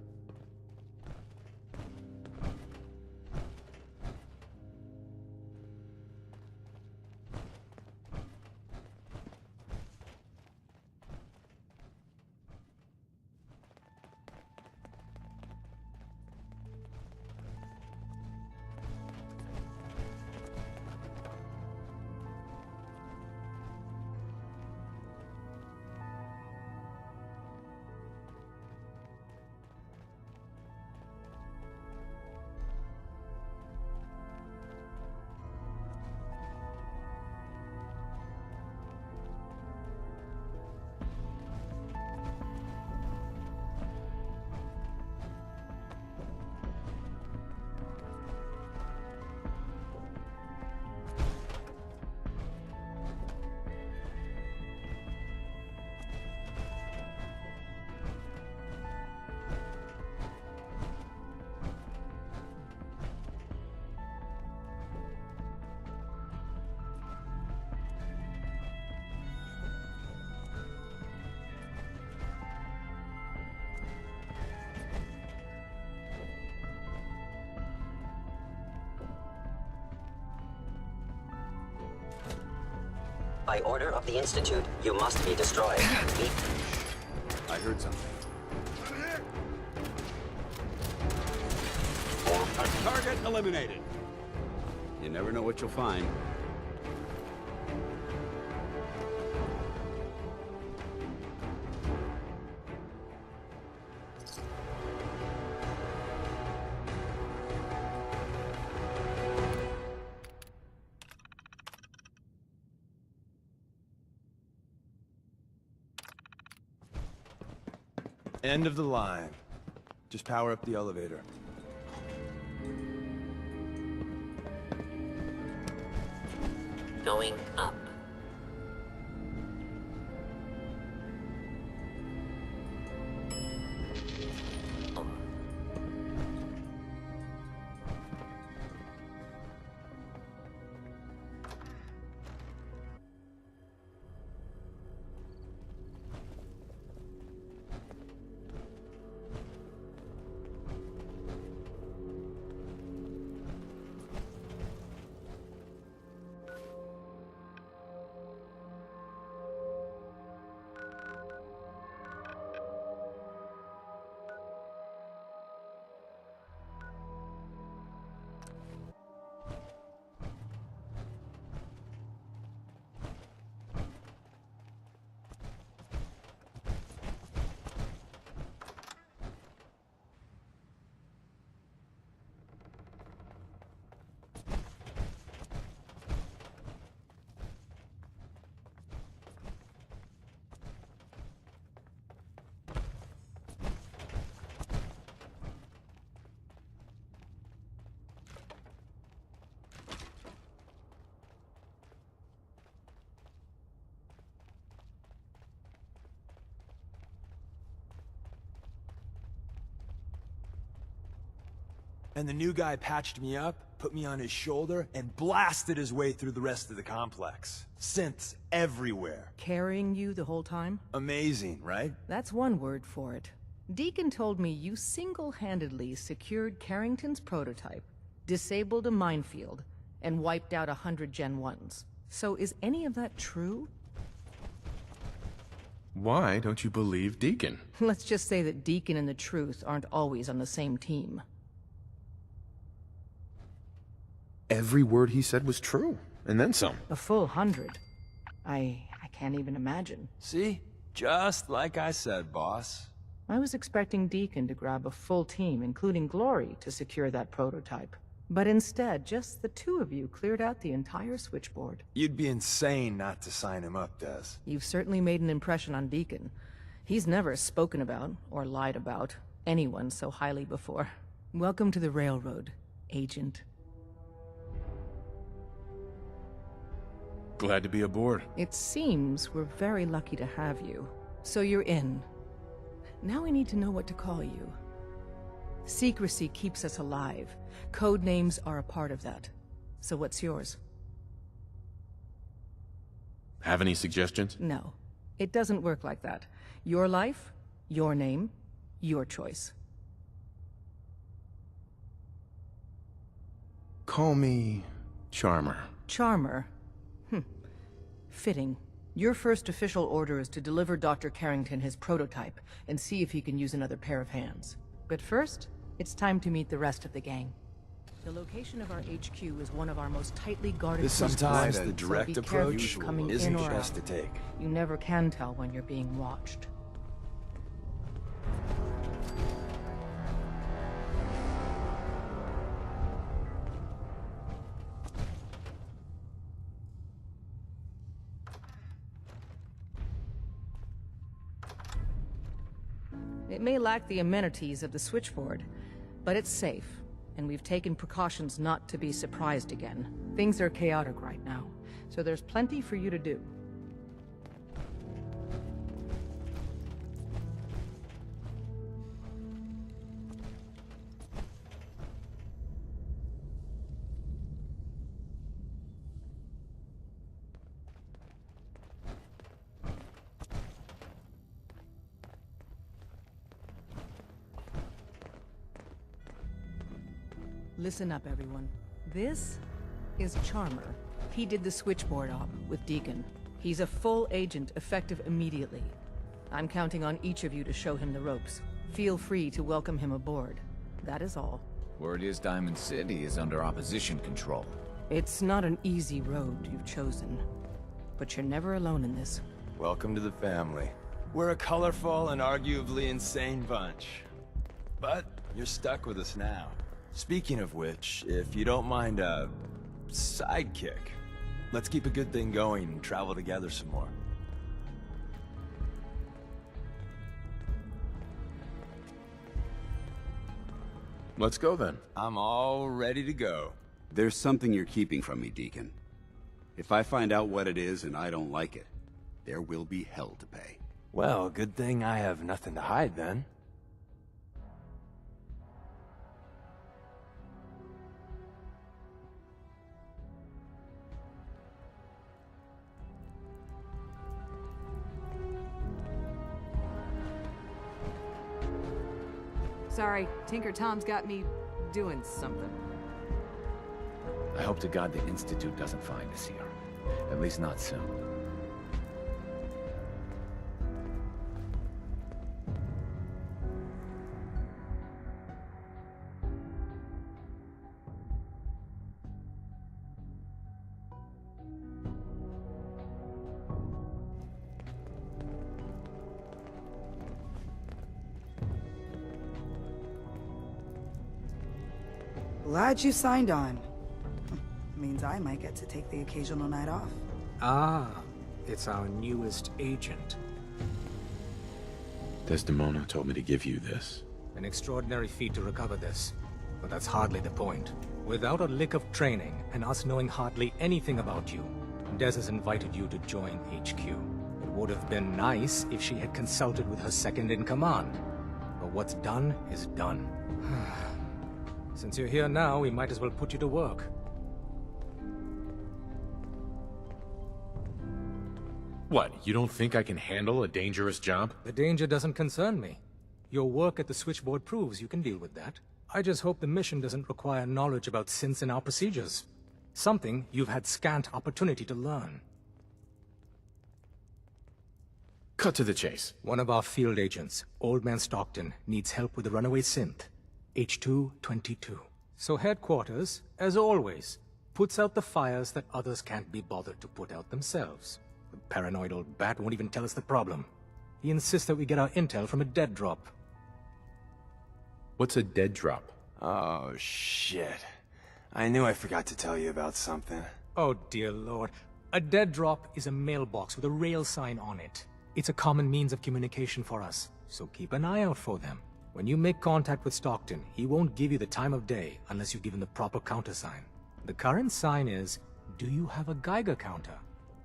By order of the Institute, you must be destroyed. I heard something. Target eliminated. You never know what you'll find. End of the line. Just power up the elevator. Going up. And the new guy patched me up, put me on his shoulder, and blasted his way through the rest of the complex. Synths everywhere. Carrying you the whole time? Amazing, right? That's one word for it. Deacon told me you single-handedly secured Carrington's prototype, disabled a minefield, and wiped out 100 Gen 1s. So is any of that true? Why don't you believe Deacon? Let's just say that Deacon and the truth aren't always on the same team. Every word he said was true, and then some. A full 100. I can't even imagine. See? Just like I said, boss. I was expecting Deacon to grab a full team, including Glory, to secure that prototype. But instead, just the two of you cleared out the entire switchboard. You'd be insane not to sign him up, Des. You've certainly made an impression on Deacon. He's never spoken about, or lied about, anyone so highly before. Welcome to the Railroad, Agent. Glad to be aboard. It seems we're very lucky to have you. So you're in. Now we need to know what to call you. Secrecy keeps us alive. Code names are a part of that. So what's yours? Have any suggestions? No. It doesn't work like that. Your life, your name, your choice. Call me Charmer. Charmer? Fitting. Your first official order is to deliver Dr. Carrington his prototype and see if he can use another pair of hands. But first, it's time to meet the rest of the gang. The location of our HQ is one of our most tightly guarded. Sometimes the so direct be approach coming isn't in the or best out. to take. You never can tell when you're being watched. It may lack the amenities of the switchboard, but it's safe, and we've taken precautions not to be surprised again. Things are chaotic right now, so there's plenty for you to do. Listen up, everyone. This is Charmer. He did the switchboard op with Deacon. He's a full agent, effective immediately. I'm counting on each of you to show him the ropes. Feel free to welcome him aboard. That is all. Word is Diamond City is under opposition control. It's not an easy road you've chosen, but you're never alone in this. Welcome to the family. We're a colorful and arguably insane bunch. But you're stuck with us now. Speaking of which, if you don't mind a sidekick, let's keep a good thing going and travel together some more. Let's go then. I'm all ready to go. There's something you're keeping from me, Deacon. If I find out what it is and I don't like it, there will be hell to pay. Well, good thing I have nothing to hide then. Sorry, Tinker Tom's got me doing something. I hope to God the Institute doesn't find us here. At least not soon. Glad you signed on. Means I might get to take the occasional night off. Ah, it's our newest agent. Desdemona told me to give you this. An extraordinary feat to recover this. But that's hardly the point. Without a lick of training, and us knowing hardly anything about you, Des has invited you to join HQ. It would have been nice if she had consulted with her second-in-command. But what's done is done. Since you're here now, we might as well put you to work. What, you don't think I can handle a dangerous job? The danger doesn't concern me. Your work at the switchboard proves you can deal with that. I just hope the mission doesn't require knowledge about synths and our procedures. Something you've had scant opportunity to learn. Cut to the chase. One of our field agents, Old Man Stockton, needs help with a runaway synth. H222. So headquarters, as always, puts out the fires that others can't be bothered to put out themselves. The paranoid old bat won't even tell us the problem. He insists that we get our intel from a dead drop. What's a dead drop? Oh, shit. I knew I forgot to tell you about something. Oh, dear lord. A dead drop is a mailbox with a rail sign on it. It's a common means of communication for us, so keep an eye out for them. When you make contact with Stockton, he won't give you the time of day unless you give him the proper countersign. The current sign is, do you have a Geiger counter?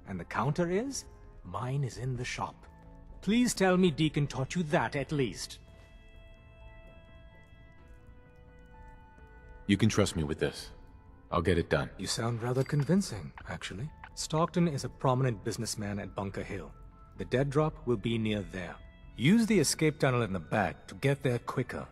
And the counter is, mine is in the shop. Please tell me Deacon taught you that at least. You can trust me with this. I'll get it done. You sound rather convincing, actually. Stockton is a prominent businessman at Bunker Hill. The dead drop will be near there. Use the escape tunnel in the back to get there quicker.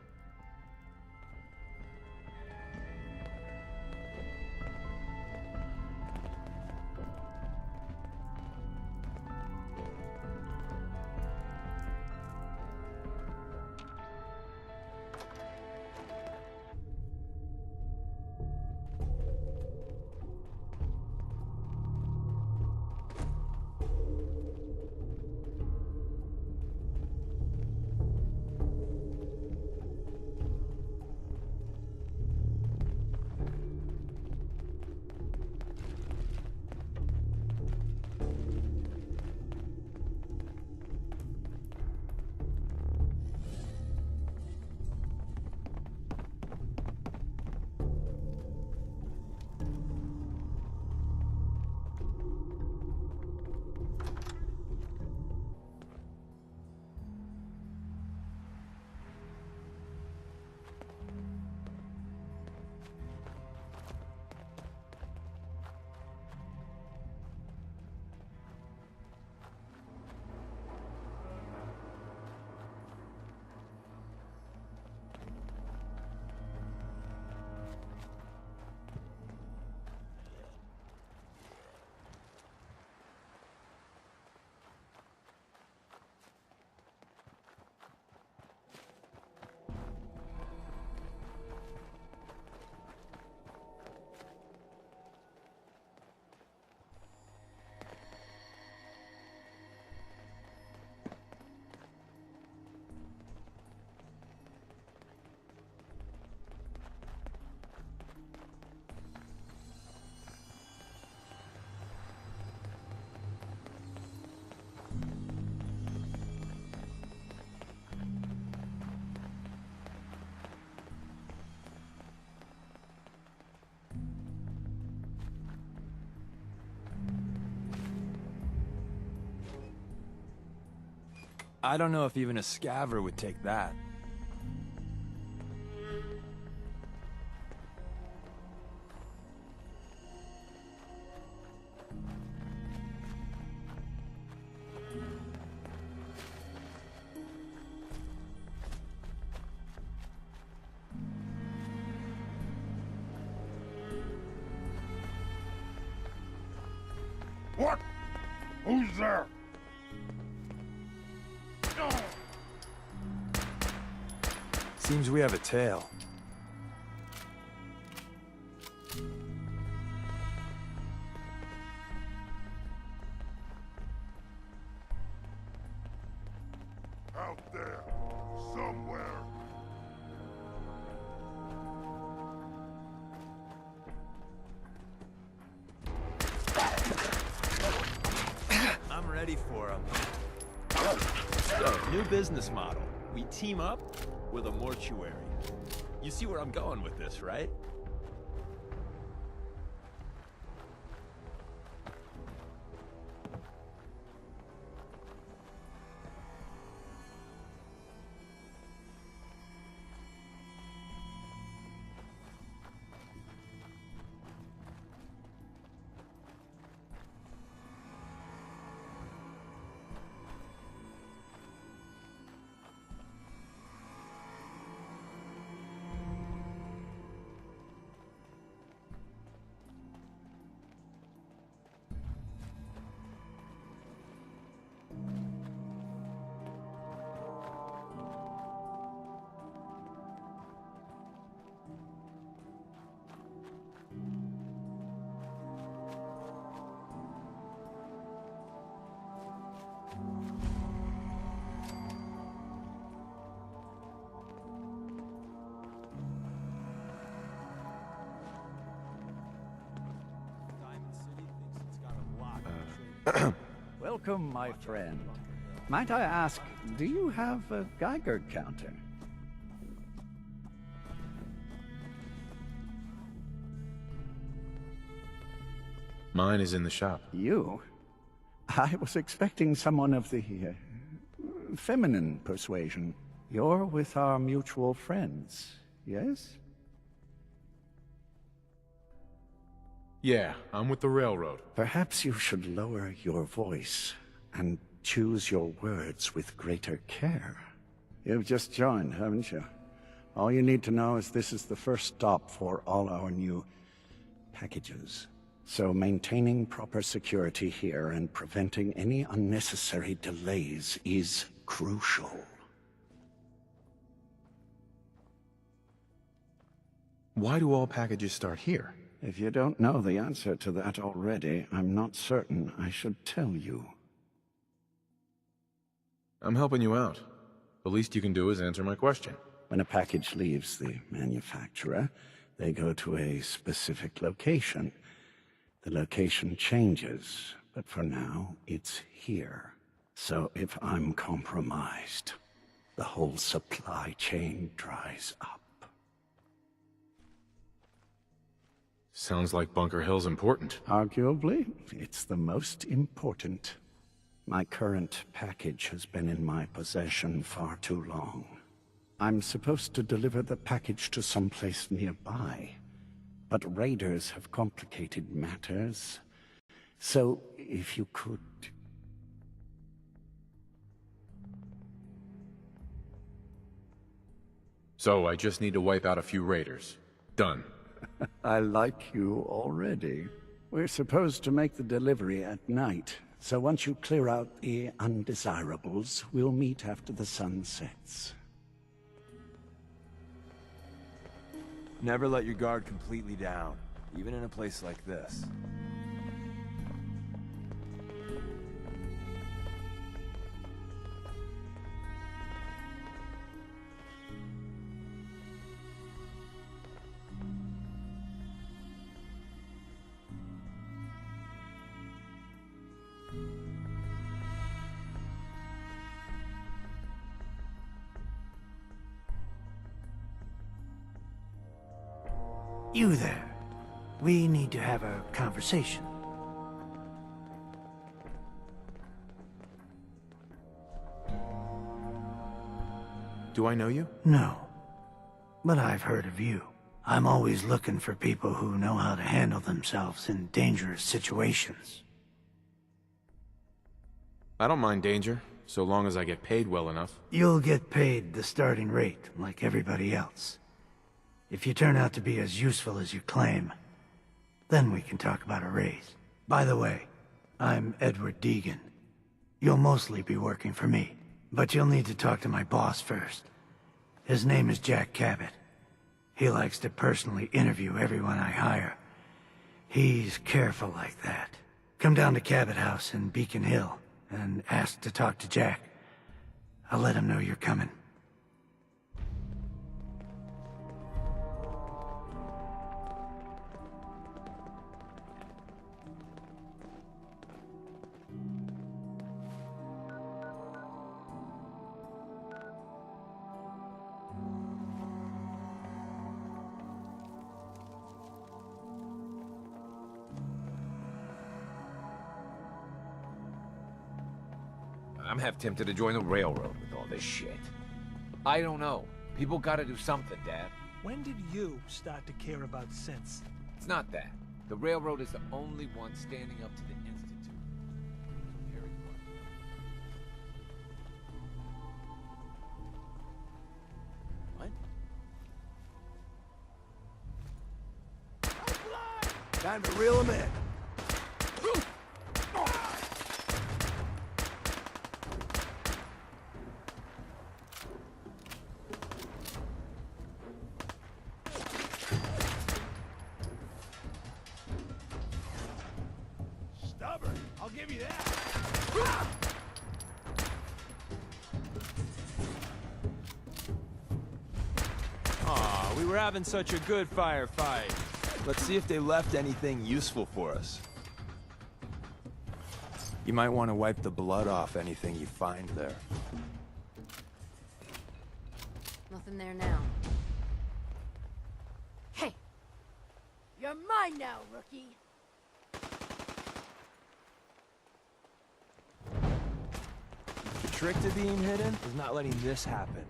I don't know if even a scaver would take that. What? Who's there? Seems we have a tail. Out there, somewhere. I'm ready for him. So, new business model. We team up with a mortuary. You see where I'm going with this, right? Welcome, my friend. Might I ask, do you have a Geiger counter? Mine is in the shop. You? I was expecting someone of the feminine persuasion. You're with our mutual friends, yes? Yeah, I'm with the railroad. Perhaps you should lower your voice and choose your words with greater care. You've just joined, haven't you? All you need to know is this is the first stop for all our new packages. So maintaining proper security here and preventing any unnecessary delays is crucial. Why do all packages start here? If you don't know the answer to that already, I'm not certain I should tell you. I'm helping you out. The least you can do is answer my question. When a package leaves the manufacturer, they go to a specific location. The location changes, but for now, it's here. So if I'm compromised, the whole supply chain dries up. Sounds like Bunker Hill's important. Arguably, it's the most important. My current package has been in my possession far too long. I'm supposed to deliver the package to someplace nearby, but raiders have complicated matters. So, if you could... So, I just need to wipe out a few raiders. Done. I like you already. We're supposed to make the delivery at night, so once you clear out the undesirables, we'll meet after the sun sets. Never let your guard completely down, even in a place like this. You there. We need to have a conversation. Do I know you? No. But I've heard of you. I'm always looking for people who know how to handle themselves in dangerous situations. I don't mind danger, so long as I get paid well enough. You'll get paid the starting rate, like everybody else. If you turn out to be as useful as you claim, then we can talk about a raise. By the way, I'm Edward Deegan. You'll mostly be working for me, but you'll need to talk to my boss first. His name is Jack Cabot. He likes to personally interview everyone I hire. He's careful like that. Come down to Cabot House in Beacon Hill and ask to talk to Jack. I'll let him know you're coming. I'm half tempted to join the railroad with all this shit. I don't know. People gotta do something, Dad. When did you start to care about sense? It's not that. The railroad is the only one standing up to the Institute. What? Time to reel him in. We were having such a good firefight. Let's see if they left anything useful for us. You might want to wipe the blood off anything you find there. Nothing there now. Hey! You're mine now, rookie! The trick to being hidden is not letting this happen.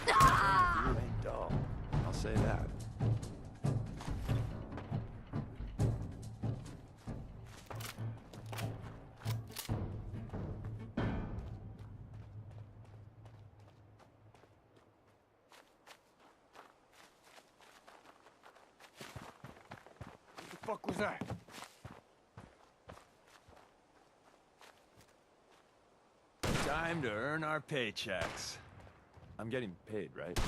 You ain't dull. I'll say that. What the fuck was that? Time to earn our paychecks. I'm getting paid, right?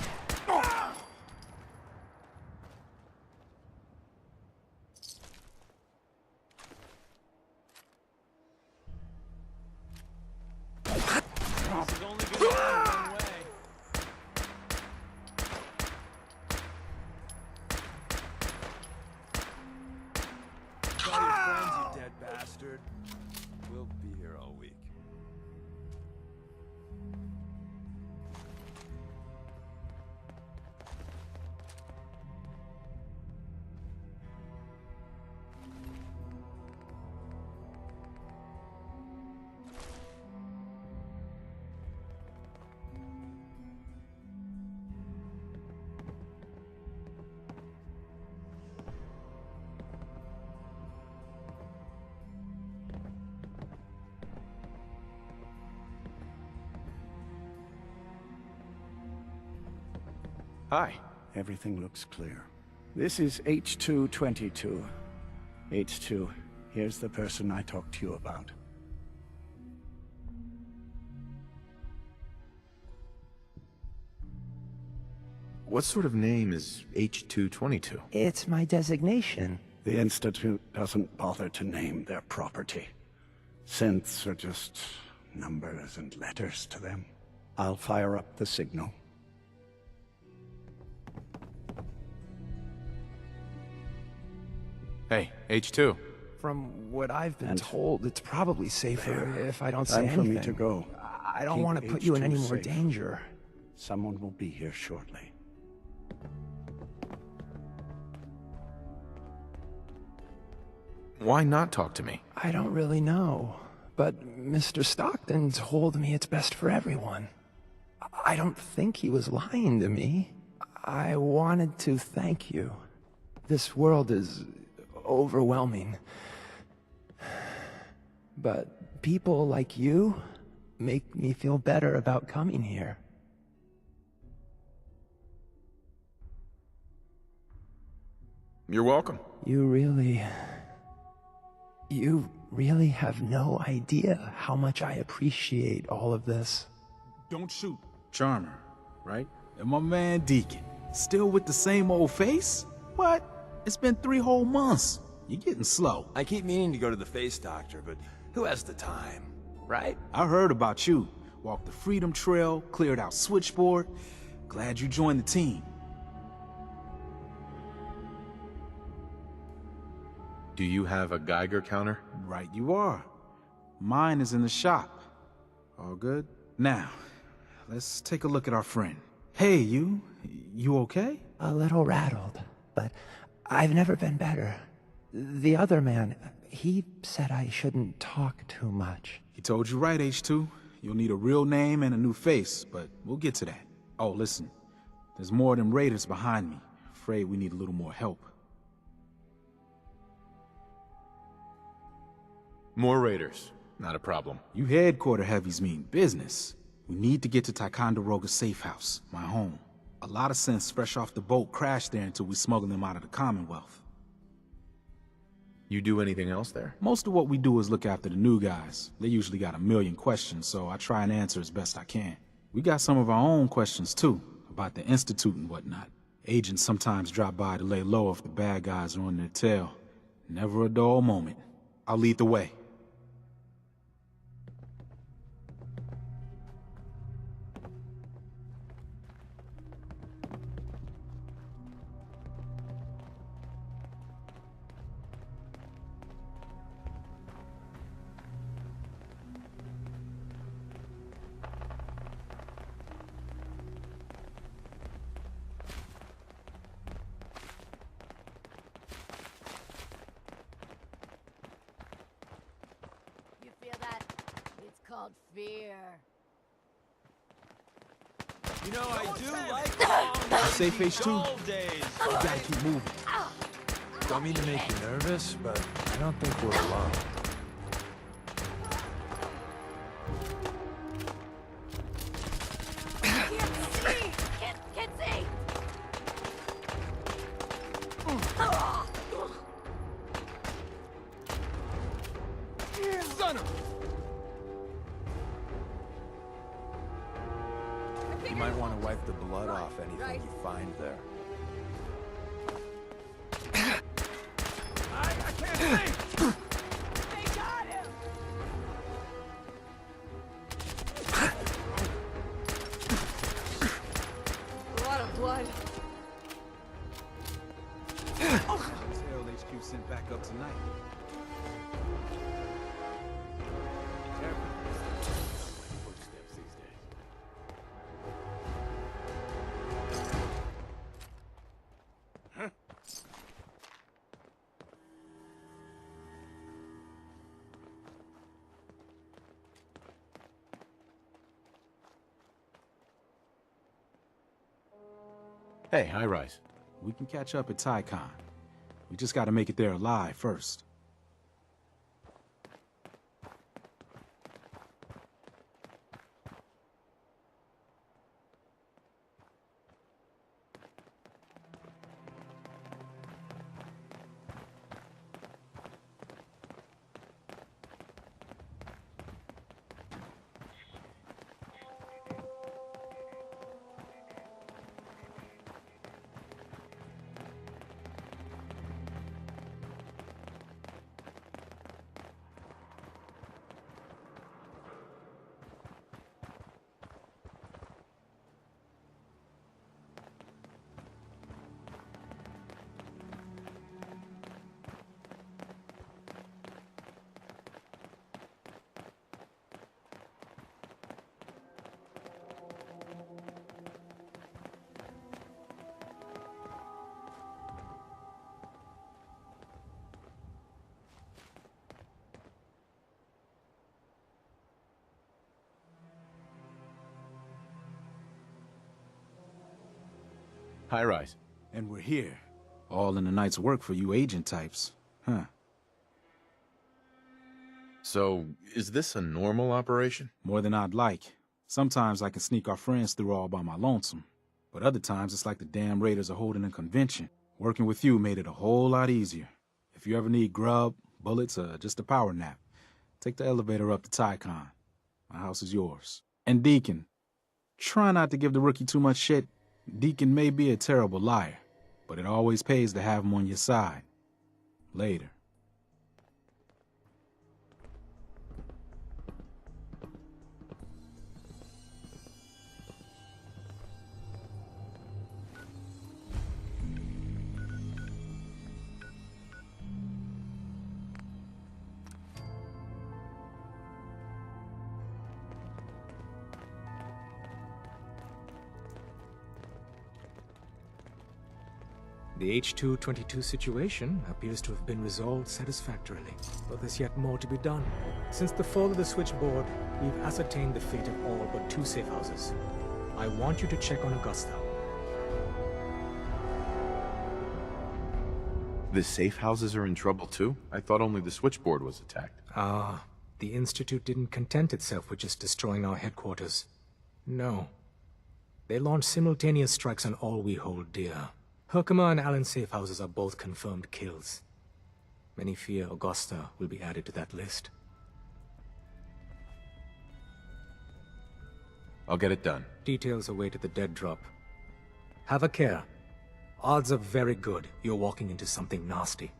This is only gonna go one way. Tell your friends, you dead bastard. We'll be here all week. Hi. Everything looks clear. This is H222. H2, here's the person I talked to you about. What sort of name is H222? It's my designation. The Institute doesn't bother to name their property. Synths are just numbers and letters to them. I'll fire up the signal. Hey, H2. From what I've been told, it's probably safer if I don't say Time for anything. me to go. I don't Keep want to put you in any H2 more safe. danger. Someone will be here shortly. Why not talk to me? I don't really know, but Mr. Stockton told me it's best for everyone. I don't think he was lying to me. I wanted to thank you. This world is overwhelming. But people like you make me feel better about coming here. You're welcome. You really have no idea how much I appreciate all of this. Don't shoot. Charmer, right? And my man Deacon. Still with the same old face? What? It's been 3 whole months. You're getting slow. I keep meaning to go to the face doctor, but who has the time, right? I heard about you. Walked the Freedom Trail, cleared out Switchboard. Glad you joined the team. Do you have a Geiger counter? Right you are. Mine is in the shop. All good? Now, let's take a look at our friend. Hey, you okay? A little rattled, but I've never been better. The other man, he said I shouldn't talk too much. He told you right, H2. You'll need a real name and a new face, but we'll get to that. Oh, listen. There's more of them raiders behind me. Afraid we need a little more help. More raiders. Not a problem. You headquarter heavies mean business. We need to get to Ticonderoga's safe house, my home. A lot of synths fresh off the boat crashed there until we smuggled them out of the Commonwealth. You do anything else there? Most of what we do is look after the new guys. They usually got a million questions, so I try and answer as best I can. We got some of our own questions too, about the Institute and whatnot. Agents sometimes drop by to lay low if the bad guys are on their tail. Never a dull moment. I'll lead the way. called fear. You know, I do like Safe H2. days. You gotta keep moving. Don't mean to make you nervous, but I don't think we're alone. Can't see! Son of... You might want to wipe the blood off anything you find there. I can't see! They got him! A lot of blood. Tell HQ sent back up tonight. Footsteps these days. Hey, high rise. We can catch up at TyCon. We just gotta make it there alive first. High rise. And we're here. All in a night's work for you agent types, huh? So, is this a normal operation? More than I'd like. Sometimes I can sneak our friends through all by my lonesome. But other times it's like the damn raiders are holding a convention. Working with you made it a whole lot easier. If you ever need grub, bullets, or just a power nap, take the elevator up to TyCon. My house is yours. And Deacon, try not to give the rookie too much shit. Deacon may be a terrible liar, but it always pays to have him on your side. Later. The H222 situation appears to have been resolved satisfactorily, but there's yet more to be done. Since the fall of the switchboard, we've ascertained the fate of all but 2 safe houses. I want you to check on Augusta. The safe houses are in trouble too? I thought only the switchboard was attacked. The Institute didn't content itself with just destroying our headquarters. No. They launched simultaneous strikes on all we hold dear. Herkimer and Allen's safe houses are both confirmed kills. Many fear Augusta will be added to that list. I'll get it done. Details await at the dead drop. Have a care. Odds are very good you're walking into something nasty.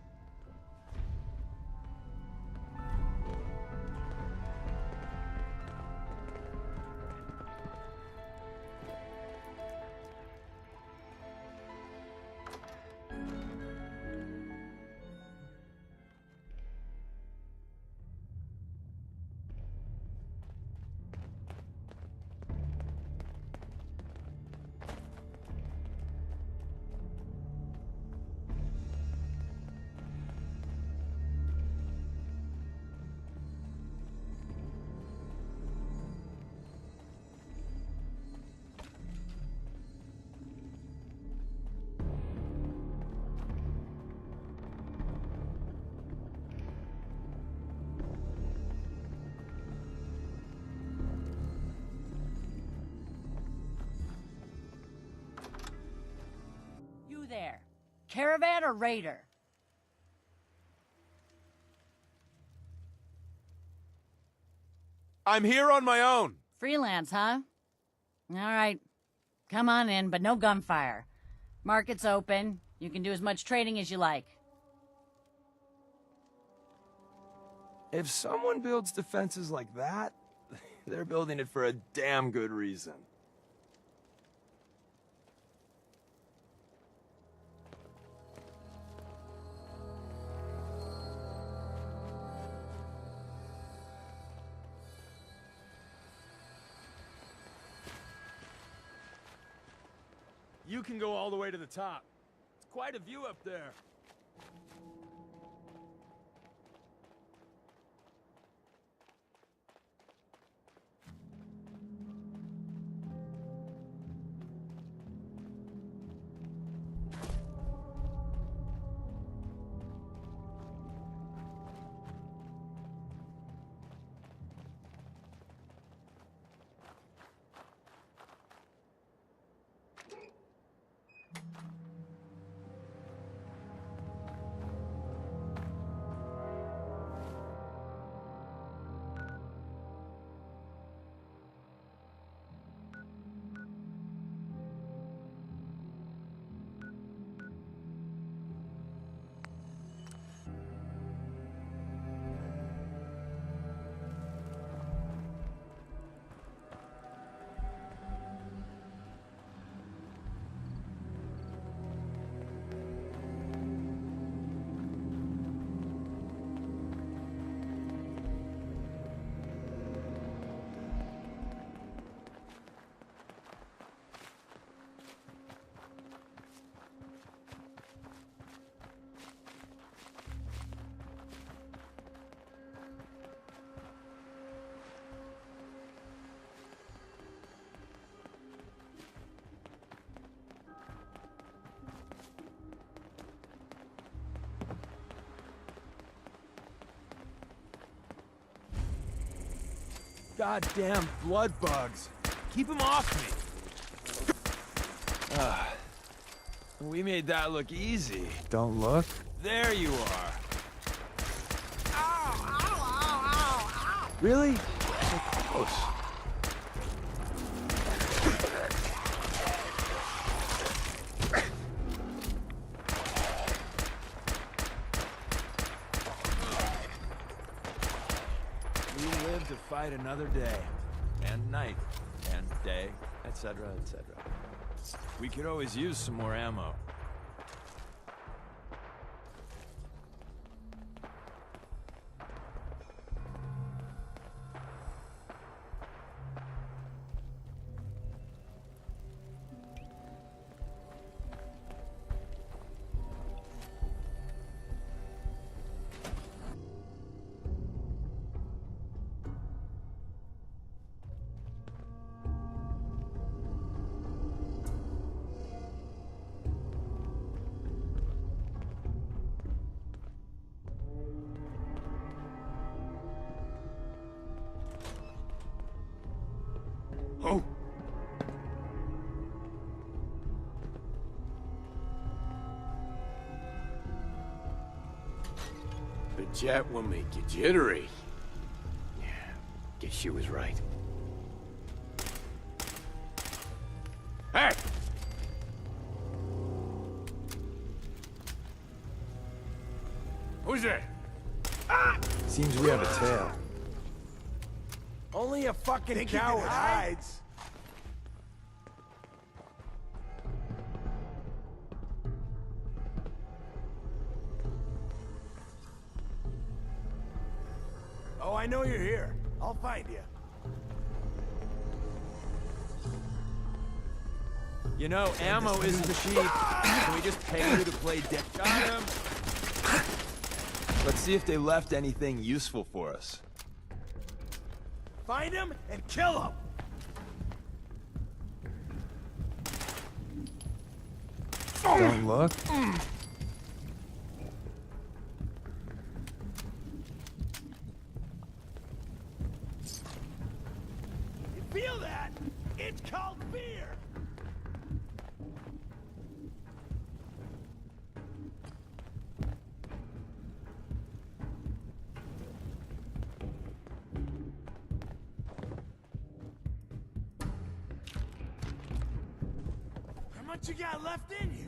you there? Caravan or raider? I'm here on my own. Freelance, huh? All right. Come on in, but no gunfire. Market's open. You can do as much trading as you like. If someone builds defenses like that, they're building it for a damn good reason. You can go all the way to the top. It's quite a view up there. Goddamn blood bugs. Keep them off me. We made that look easy. Don't look. There you are. Ow, ow, ow, ow, ow. Really? So close. We live to fight another day. And night. And day. Etc., etc. We could always use some more ammo. Oh! The jet will make you jittery. Yeah, guess she was right. Hey! Who's there? Ah! Seems we have a tail. Only a fucking coward hides. Oh, I know you're here. I'll find you. You know, ammo isn't cheap. Can we just pay you to play dead? Got him. Let's see if they left anything useful for us. Find him and kill him. Don't look. You feel that? It's called fear. What you got left in you?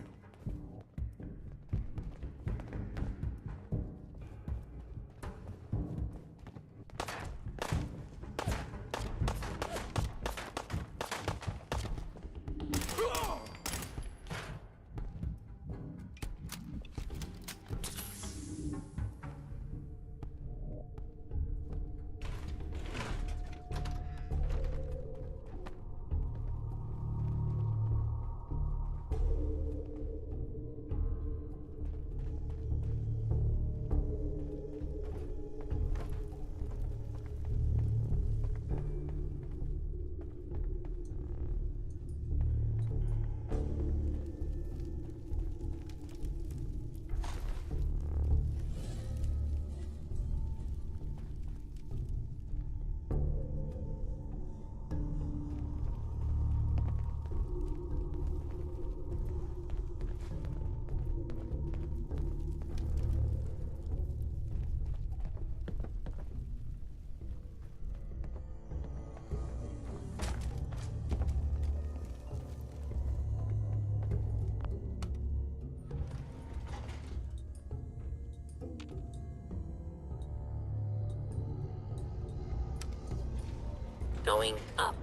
Going up.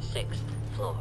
6th floor.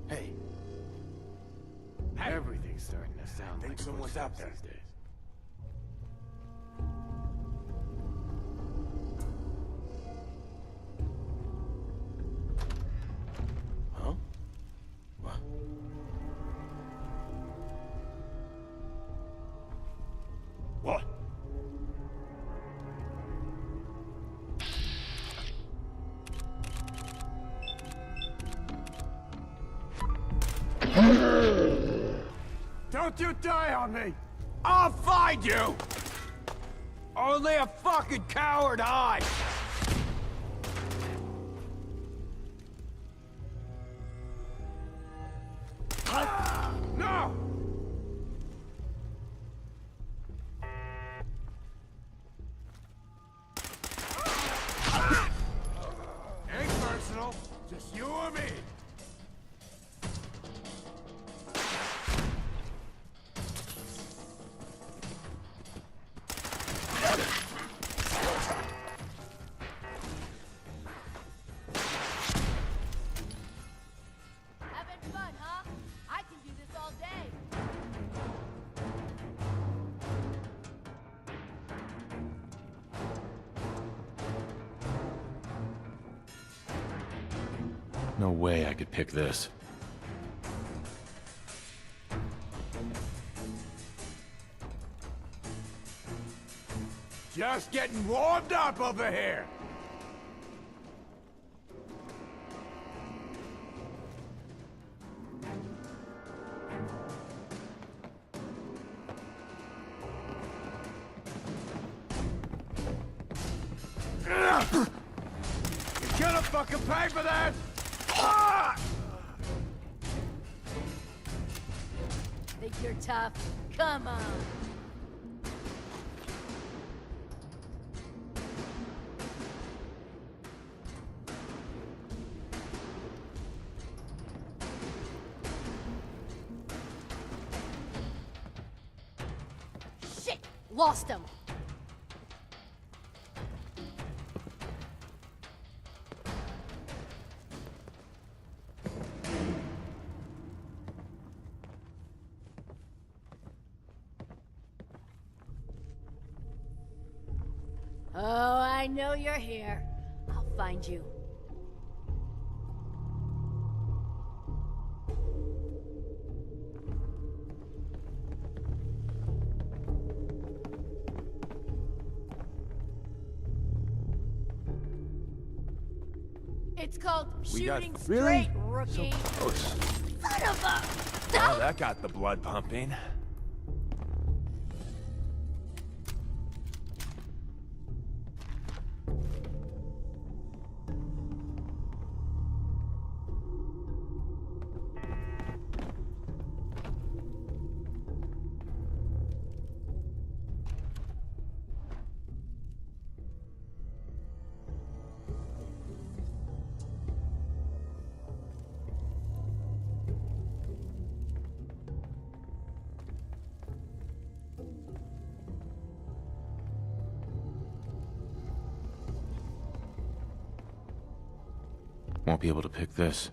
Hey. Everything's starting to sound like someone's out there. these days. Huh? What? What? Don't you die on me! I'll find you! Only a fucking coward hides! No! Ain't personal, just you or me. Having fun, huh? I can do this all day. No way I could pick this. Just getting warmed up over here. You gonna fucking pay for that? Ah! Think you're tough? Come on. Shit! Lost him! I know you're here, I'll find you. It's called shooting straight, rookie. So close. Son of a... Oh, that got the blood pumping. Won't be able to pick this.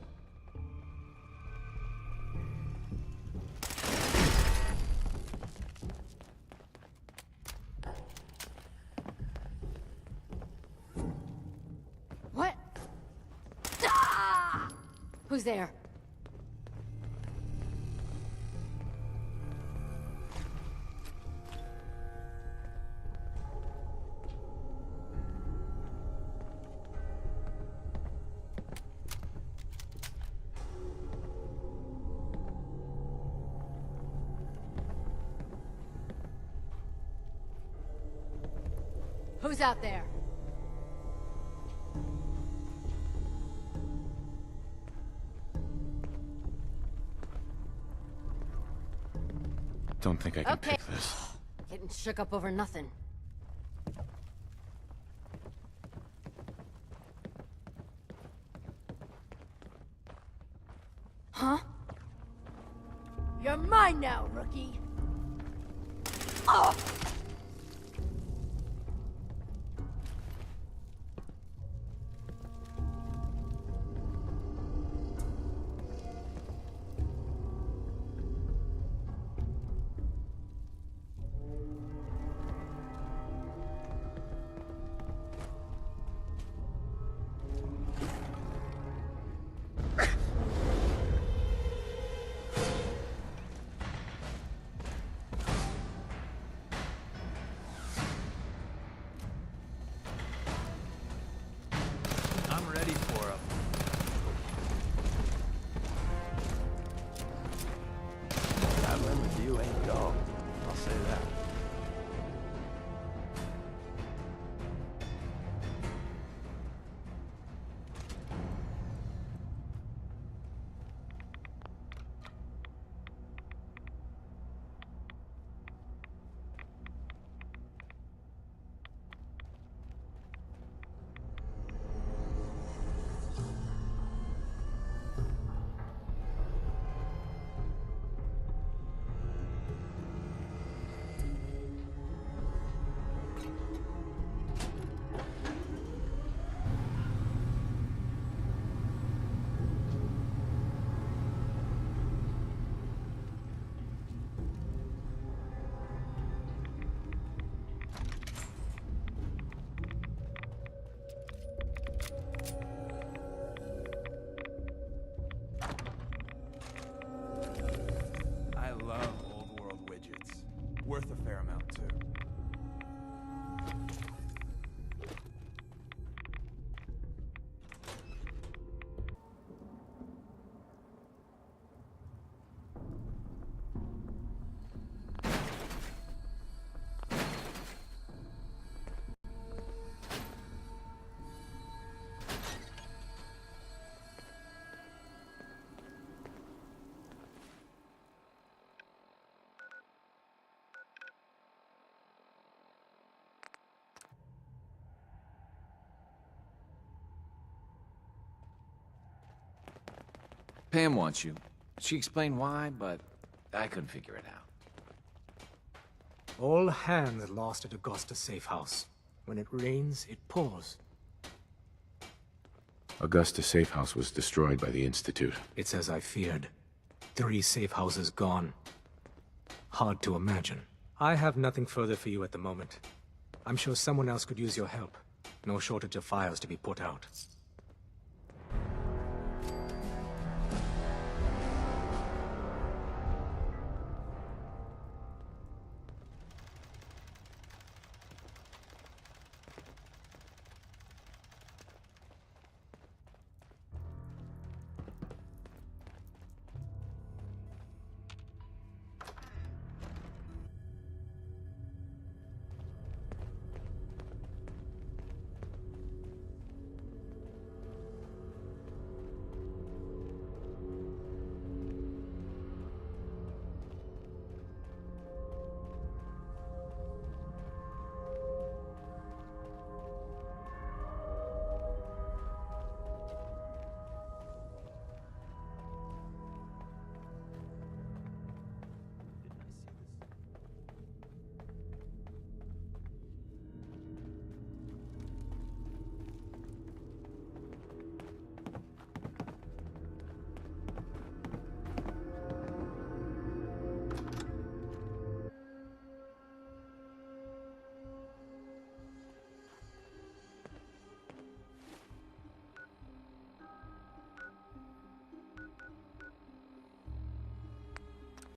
What? Ah! Who's there? Who's out there? Don't think I can pick this. Getting shook up over nothing. Huh? You're mine now, rookie. Oh! Worth a fair amount, too. Pam wants you. She explained why, but I couldn't figure it out. All hands lost at Augusta's safe house. When it rains, it pours. Augusta's safe house was destroyed by the Institute. It's as I feared. 3 safe houses gone. Hard to imagine. I have nothing further for you at the moment. I'm sure someone else could use your help. No shortage of fires to be put out.